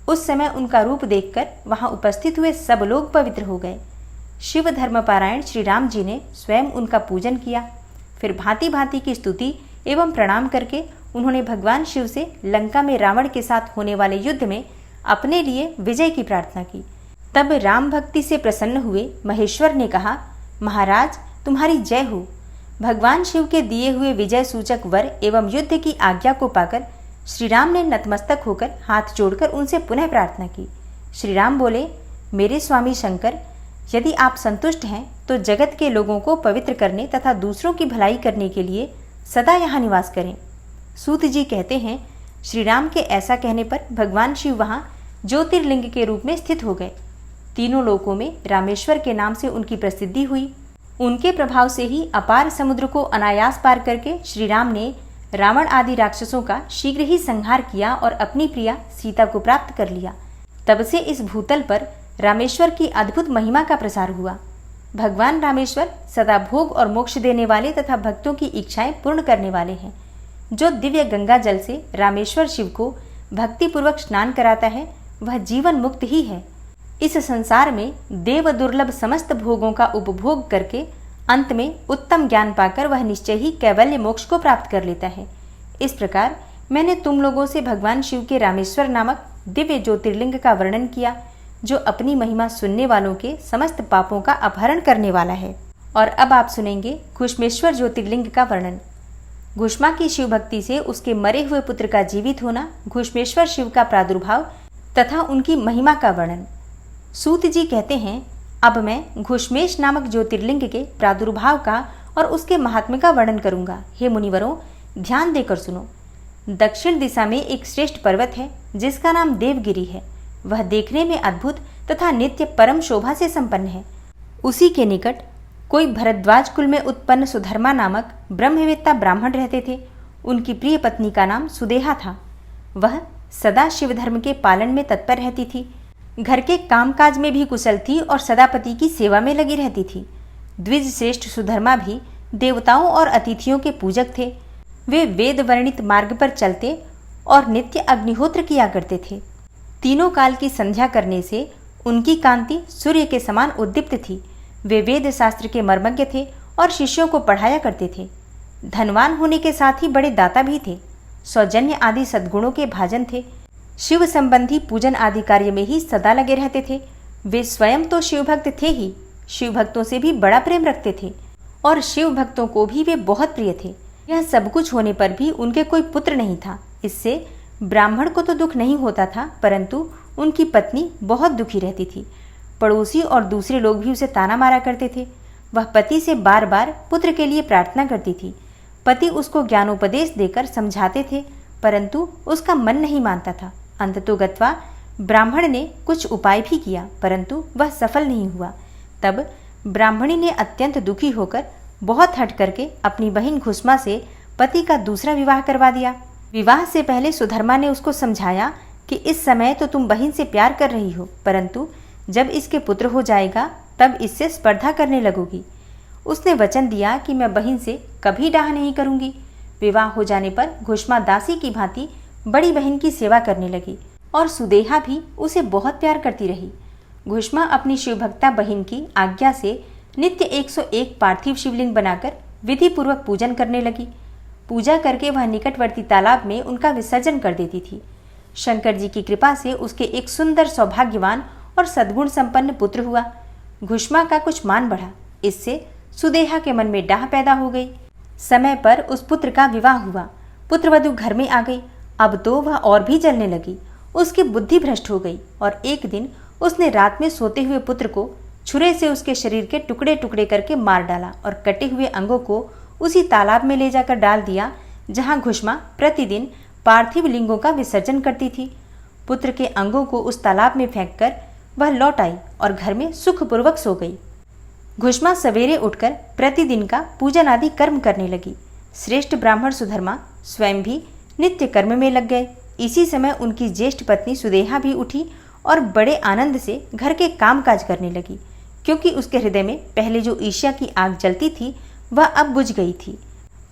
उस समय उनका रूप देखकर वहां उपस्थित हुए सब लोग पवित्र हो गए। शिव धर्मपारायण श्री राम जी ने स्वयं उनका पूजन किया। फिर भांति भांति की स्तुति एवं प्रणाम करके उन्होंने भगवान शिव से लंका में रावण के साथ होने वाले युद्ध में अपने लिए विजय की प्रार्थना की। तब राम भक्ति से प्रसन्न हुए महेश्वर ने कहा, महाराज, तुम्हारी जय हो। भगवान शिव के दिए हुए विजय सूचक वर एवं युद्ध की आज्ञा को पाकर श्री राम ने नतमस्तक होकर हाथ जोड़कर उनसे पुनः प्रार्थना की। श्री राम बोले, मेरे स्वामी शंकर, यदि आप संतुष्ट हैं तो जगत के लोगों को पवित्र करने तथा दूसरों की भलाई करने के लिए सदा यहाँ निवास करें। सूत जी कहते हैं, श्री राम के ऐसा कहने पर भगवान शिव वहाँ ज्योतिर्लिंग के रूप में स्थित हो गए। तीनों लोकों में रामेश्वर के नाम से उनकी प्रसिद्धि हुई। उनके प्रभाव से ही अपार समुद्र को अनायास पार करके श्री राम ने रावण आदि राक्षसों का शीघ्र ही संहार किया और अपनी प्रिया सीता को प्राप्त कर लिया। तब से इस भूतल पर रामेश्वर की अद्भुत महिमा का प्रसार हुआ। भगवान रामेश्वर सदा भोग और मोक्ष देने वाले तथा भक्तों की इच्छाएं पूर्ण करने वाले हैं। जो दिव्य गंगा जल से रामेश्वर शिव को भक्तिपूर्वक स्नान कराता है वह जीवन मुक्त ही है। इस संसार में देव दुर्लभ समस्त भोगों का उपभोग करके अंत में उत्तम ज्ञान पाकर वह निश्चय ही कैवल्य मोक्ष को प्राप्त कर लेता है। इस प्रकार मैंने तुम लोगों से भगवान शिव के रामेश्वर नामक दिव्य ज्योतिर्लिंग का वर्णन किया, जो अपनी महिमा सुनने वालों के समस्त पापों का अपहरण करने वाला है। और अब आप सुनेंगे घुश्मेश्वर ज्योतिर्लिंग का वर्णन। घुश्मा की शिव भक्ति से उसके मरे हुए पुत्र का जीवित होना, घुश्मेश्वर शिव का प्रादुर्भाव तथा उनकी महिमा का वर्णन। सूत जी कहते हैं, अब मैं घुश्मेश नामक ज्योतिर्लिंग के प्रादुर्भाव का और उसके महात्म्य का वर्णन करूंगा। हे मुनिवरों, ध्यान देकर सुनो। दक्षिण दिशा में एक श्रेष्ठ पर्वत है जिसका नाम देवगिरी है। वह देखने में अद्भुत तथा नित्य परम शोभा से संपन्न है। उसी के निकट कोई भरद्वाज कुल में उत्पन्न सुधर्मा नामक ब्रह्मवेत्ता ब्राह्मण रहते थे। उनकी प्रिय पत्नी का नाम सुदेहा था। वह सदा शिव धर्म के पालन में तत्पर रहती थी। घर के कामकाज में भी कुशल थी और सदा पति की सेवा में लगी रहती थी। द्विज श्रेष्ठ सुधर्मा भी देवताओं और अतिथियों के पूजक थे। वे वेद वर्णित मार्ग पर चलते और नित्य अग्निहोत्र किया करते थे। तीनों काल की संध्या करने से उनकी कांति सूर्य के समान उद्दीप्त थी। वे वेद शास्त्र के मर्मज्ञ थे और शिष्यों को पढ़ाया करते थे। धनवान होने के साथ ही बड़े दाता भी थे। सौजन्य आदि सद्गुणों के भाजन थे। शिव संबंधी पूजन आदि कार्य में ही सदा लगे रहते थे। वे स्वयं तो शिव भक्त थे ही, शिव भक्तों से भी बड़ा प्रेम रखते थे और शिव भक्तों को भी वे बहुत प्रिय थे। यह सब कुछ होने पर भी उनके कोई पुत्र नहीं था। इससे ब्राह्मण को तो दुख नहीं होता था, परंतु उनकी पत्नी बहुत दुखी रहती थी। पड़ोसी और दूसरे लोग भी उसे ताना मारा करते थे। वह पति से बार बार पुत्र के लिए प्रार्थना करती थी। पति उसको ज्ञानोपदेश देकर समझाते थे, परंतु उसका मन नहीं मानता था। अंततोगत्वा ब्राह्मण ने कुछ उपाय भी किया, परंतु वह सफल नहीं हुआ। तब ब्राह्मणी ने अत्यंत दुखी होकर बहुत हट करके अपनी बहन घुश्मा से पति का दूसरा विवाह करवा दिया। विवाह से पहले सुधर्मा ने उसको समझाया कि इस समय तो तुम बहन से प्यार कर रही हो, परंतु जब इसके पुत्र हो जाएगा तब इससे स्पर्धा करने लगोगी। उसने वचन दिया कि मैं बहन से कभी डाह नहीं करूंगी। विवाह हो जाने पर घुश्मा दासी की भांति बड़ी बहन की सेवा करने लगी और सुदेहा भी उसे बहुत प्यार करती रही। घुश्मा अपनी शिवभक्ता बहन की आज्ञा से नित्य 101 पार्थिव शिवलिंग बनाकर विधि पूर्वक पूजन करने लगी। पूजा करके वह निकटवर्ती तालाब में उनका विसर्जन कर देती थी। शंकर जी की कृपा से उसके एक सुंदर सौभाग्यवान और सद्गुण संपन्न पुत्र हुआ। घुश्मा का कुछ मान बढ़ा। इससे सुदेहा के मन में डाह पैदा हो गई। समय पर उस पुत्र का विवाह हुआ। पुत्रवधू घर में आ गई। अब तो वह और भी जलने लगी। उसकी बुद्धि भ्रष्ट हो गई और एक दिन उसने रात में सोते हुए पुत्र को छुरे से उसके शरीर के टुकड़े टुकड़े करके मार डाला और कटे हुए अंगों को उसी तालाब में ले जाकर डाल दिया जहां घुश्मा प्रतिदिन पार्थिव लिंगों का विसर्जन करती थी। पुत्र के अंगों को उस तालाब में फेंककर वह लौट आई और घर में सुखपूर्वक सो गई। घुश्मा सवेरे उठकर प्रतिदिन का पूजन आदि कर्म करने लगी। श्रेष्ठ ब्राह्मण सुधर्मा स्वयं भी नित्य कर्म में लग गए। इसी समय उनकी ज्येष्ठ पत्नी सुदेहा भी उठी और बड़े आनंद से घर के कामकाज करने लगी, क्योंकि उसके हृदय में पहले जो ईर्ष्या की आग जलती थी वह अब बुझ गई थी।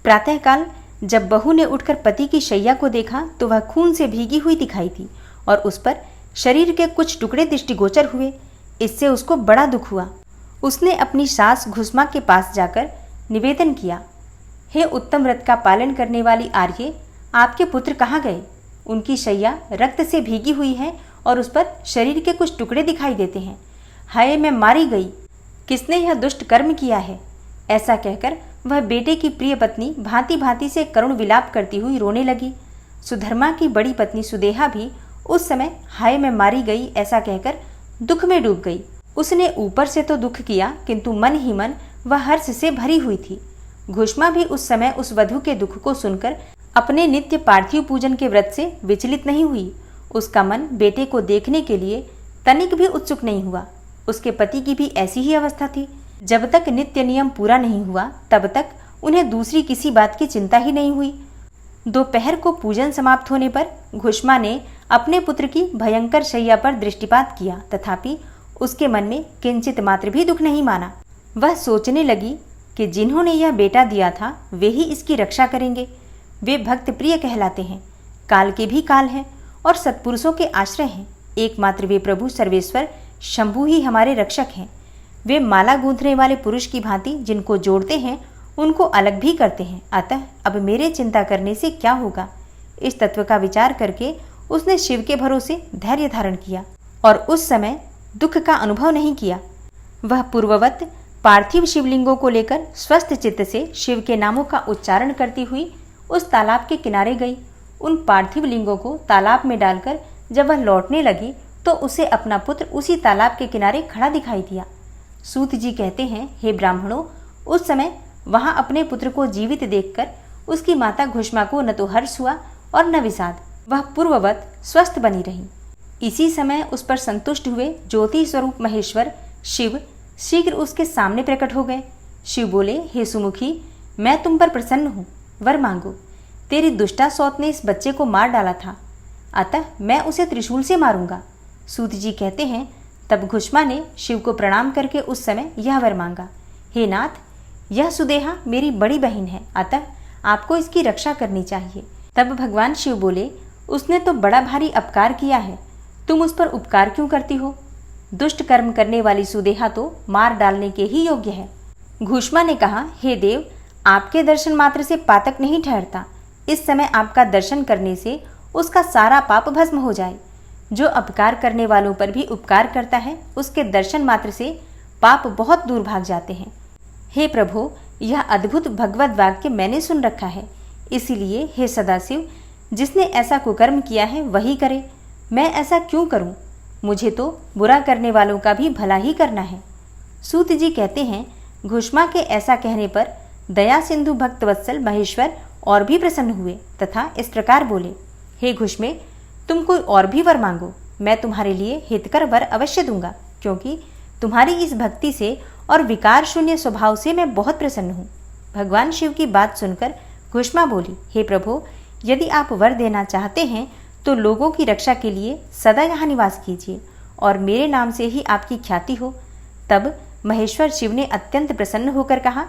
प्रातःकाल जब बहू ने उठकर पति की शैया को देखा तो वह खून से भीगी हुई दिखाई थी और उस पर शरीर के कुछ टुकड़े दृष्टिगोचर हुए। इससे उसको बड़ा दुख हुआ। उसने अपनी सास घुश्मा के पास जाकर निवेदन किया, हे उत्तम व्रत का पालन करने वाली आर्ये, आपके पुत्र कहाँ गए? उनकी शैया रक्त से भीगी हुई है और उस पर शरीर के कुछ टुकड़े दिखाई देते हैं। हाय, मैं मारी गई। किसने यह दुष्ट कर्म किया है? ऐसा कहकर वह बेटे की प्रिय पत्नी भांति भांति से करुण विलाप करती हुई रोने लगी। सुधर्मा की बड़ी पत्नी सुदेहा भी उस समय हाय मैं मारी गई ऐसा कहकर दुख में डूब गई। उसने ऊपर से तो दुख किया, किंतु मन ही मन वह हर्ष से भरी हुई थी। घुश्मा भी उस समय उस वधू के दुख को सुनकर अपने नित्य पार्थिव पूजन के व्रत से विचलित नहीं हुई। उसका मन बेटे को देखने के लिए तनिक भी उत्सुक नहीं हुआ। उसके पति की भी ऐसी ही अवस्था थी। जब तक नित्य नियम पूरा नहीं हुआ तब तक उन्हें दूसरी किसी बात की चिंता ही नहीं हुई। दोपहर को पूजन समाप्त होने पर घुष्मा ने अपने पुत्र की भयंकर शैया पर दृष्टिपात किया, तथापि उसके मन में किंचित मात्र भी दुख नहीं माना। वह सोचने लगी कि जिन्होंने यह बेटा दिया था वे ही इसकी रक्षा करेंगे। वे भक्त प्रिय कहलाते हैं, काल के भी काल हैं और सत्पुरुषों के आश्रय हैं। एकमात्र वे प्रभु सर्वेश्वर शंभु ही हमारे रक्षक हैं। वे माला गूंथने वाले पुरुष की भांति जिनको जोड़ते हैं उनको अलग भी करते हैं। अतः अब मेरे चिंता करने से क्या होगा। इस तत्व का विचार करके उसने शिव के भरोसे धैर्य धारण किया और उस समय दुख का अनुभव नहीं किया। वह पूर्ववत पार्थिव शिवलिंगों को लेकर स्वस्थ चित्त से शिव के नामों का उच्चारण करती हुई उस तालाब के किनारे गई। उन पार्थिव लिंगों को तालाब में डालकर जब वह लौटने लगी तो उसे अपना पुत्र उसी तालाब के किनारे खड़ा दिखाई दिया। सूत जी कहते हैं, हे ब्राह्मणों, उस समय वहां अपने पुत्र को जीवित देखकर उसकी माता घुष्मा को न तो हर्ष हुआ और न विषाद। वह पूर्ववत स्वस्थ बनी रही। इसी समय उस पर संतुष्ट हुए ज्योति स्वरूप महेश्वर शिव शीघ्र उसके सामने प्रकट हो गए। शिव बोले, हे सुमुखी, मैं तुम पर प्रसन्न हूँ, वर मांगो। तेरी दुष्टा सौत ने इस बच्चे को मार डाला था, अतः मैं उसे त्रिशूल से मारूंगा। सूत जी कहते हैं, तब घुष्मा ने शिव को प्रणाम करके उस समय यह वर मांगा, हे नाथ, यह सुदेहा मेरी बड़ी बहन है, अतः आपको इसकी रक्षा करनी चाहिए। तब भगवान शिव बोले, उसने तो बड़ा भारी अपकार किया है, तुम उस पर उपकार क्यों करती हो। दुष्ट कर्म करने वाली सुदेहा तो मार डालने के ही योग्य है। घुष्मा ने कहा, हे देव, आपके दर्शन मात्र से पातक नहीं ठहरता। इस समय आपका दर्शन करने से उसका सारा पाप भस्म हो जाए। जो अपकार करने वालों पर भी उपकार करता है उसके दर्शन मात्र से पाप बहुत दूर भाग जाते हैं। हे प्रभु, यह अद्भुत भगवत वाक्य मैंने सुन रखा है, इसीलिए हे सदाशिव, जिसने ऐसा कुकर्म किया है वही करे। मैं ऐसा क्यों करूं? मुझे तो बुरा करने वालों का भी भला ही करना है। सूत जी कहते हैं, घुष्मा के ऐसा कहने पर दया सिंधु भक्त वत्सल महेश्वर और भी प्रसन्न हुए तथा इस प्रकार बोले, हे घुष्मे, तुम कोई और भी वर मांगो, मैं तुम्हारे लिए हितकर वर अवश्य दूंगा, क्योंकि तुम्हारी इस भक्ति से और विकार शून्य स्वभाव से मैं बहुत प्रसन्न हूँ। भगवान शिव की बात सुनकर घुष्मा बोली, हे प्रभु, यदि आप वर देना चाहते हैं तो लोगों की रक्षा के लिए सदा यहाँ निवास कीजिए और मेरे नाम से ही आपकी ख्याति हो। तब महेश्वर शिव ने अत्यंत प्रसन्न होकर कहा,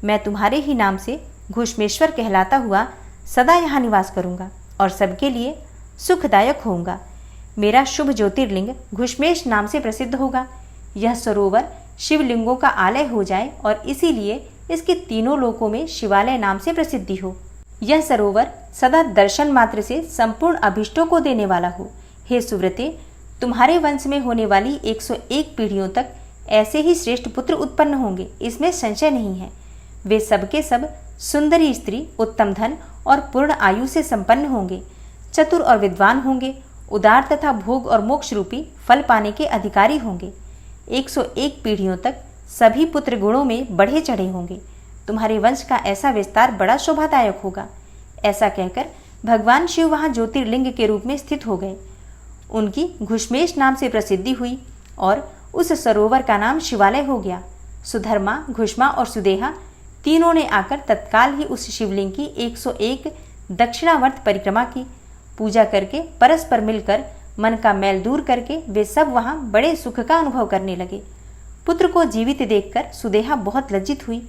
मैं तुम्हारे ही नाम से घुष्मेश्वर कहलाता हुआ सदा यहाँ निवास करूँगा और सबके लिए सुखदायक होऊंगा। मेरा शुभ ज्योतिर्लिंग घुष्मेश नाम से प्रसिद्ध होगा। यह सरोवर शिवलिंगों का आलय हो जाए और इसीलिए इसके तीनों लोकों में शिवालय नाम से प्रसिद्धि हो। यह सरोवर सदा दर्शन मात्र से संपूर्ण अभिष्टों को देने वाला हो। हे सुव्रते, तुम्हारे वंश में होने वाली 101 पीढ़ियों तक ऐसे ही श्रेष्ठ पुत्र उत्पन्न होंगे, इसमें संशय नहीं है। वे सबके सब सुंदरी स्त्री, उत्तम धन और पूर्ण आयु से संपन्न होंगे, चतुर और विद्वान होंगे, उदार तथा भोग और मोक्ष रूपी फल पाने के अधिकारी होंगे। 101 पीढ़ियों तक सभी पुत्र गुणों में बढ़े चढ़े होंगे। तुम्हारे वंश का ऐसा विस्तार बड़ा शोभादायक होगा। ऐसा कहकर भगवान शिव वहाँ ज्योतिर्लिंग के रूप में स्थित हो गए। उनकी घुष्मेश नाम से प्रसिद्धि हुई और उस सरोवर का नाम शिवालय हो गया। सुधर्मा, घुष्मा और सुदेहा तीनों ने आकर तत्काल ही उस शिवलिंग की 101 दक्षिणावर्त परिक्रमा की। पूजा करके परस्पर मिलकर मन का मैल दूर करके वे सब वहाँ बड़े सुख का अनुभव करने लगे। पुत्र को जीवित देखकर सुदेहा बहुत लज्जित हुई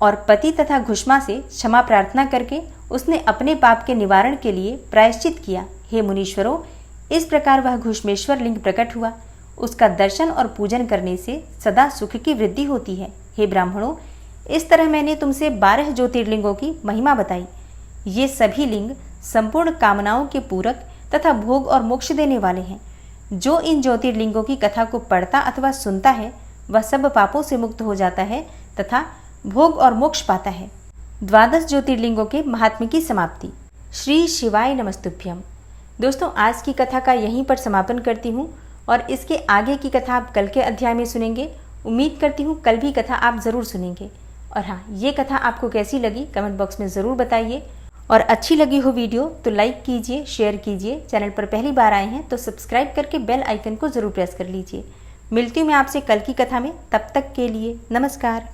और पति तथा घुष्मा से क्षमा प्रार्थना करके उसने अपने पाप के निवारण के लिए प्रायश्चित किया। हे मुनीश्वरों, इस प्रकार वह घुष्मेश्वर लिंग प्रकट हुआ। उसका दर्शन और पूजन करने से सदा सुख की वृद्धि होती है। हे ब्राह्मणों, इस तरह मैंने तुमसे 12 ज्योतिर्लिंगों की महिमा बताई। ये सभी लिंग संपूर्ण कामनाओं के पूरक तथा भोग और मोक्ष देने वाले हैं। जो इन ज्योतिर्लिंगों की कथा को पढ़ता अथवा सुनता है वह सब पापों से मुक्त हो जाता है तथा भोग और मोक्ष पाता है। 12 ज्योतिर्लिंगों के महात्म्य की समाप्ति। श्री शिवाय नमस्तुभ्यम। दोस्तों, आज की कथा का यहीं पर समापन करती हूँ और इसके आगे की कथा आप कल के अध्याय में सुनेंगे। उम्मीद करती हूँ कल भी कथा आप ज़रूर सुनेंगे। और हाँ, ये कथा आपको कैसी लगी कमेंट बॉक्स में ज़रूर बताइए और अच्छी लगी हो वीडियो तो लाइक कीजिए, शेयर कीजिए। चैनल पर पहली बार आए हैं तो सब्सक्राइब करके बेल आइकन को ज़रूर प्रेस कर लीजिए। मिलती हूँ मैं आपसे कल की कथा में, तब तक के लिए नमस्कार।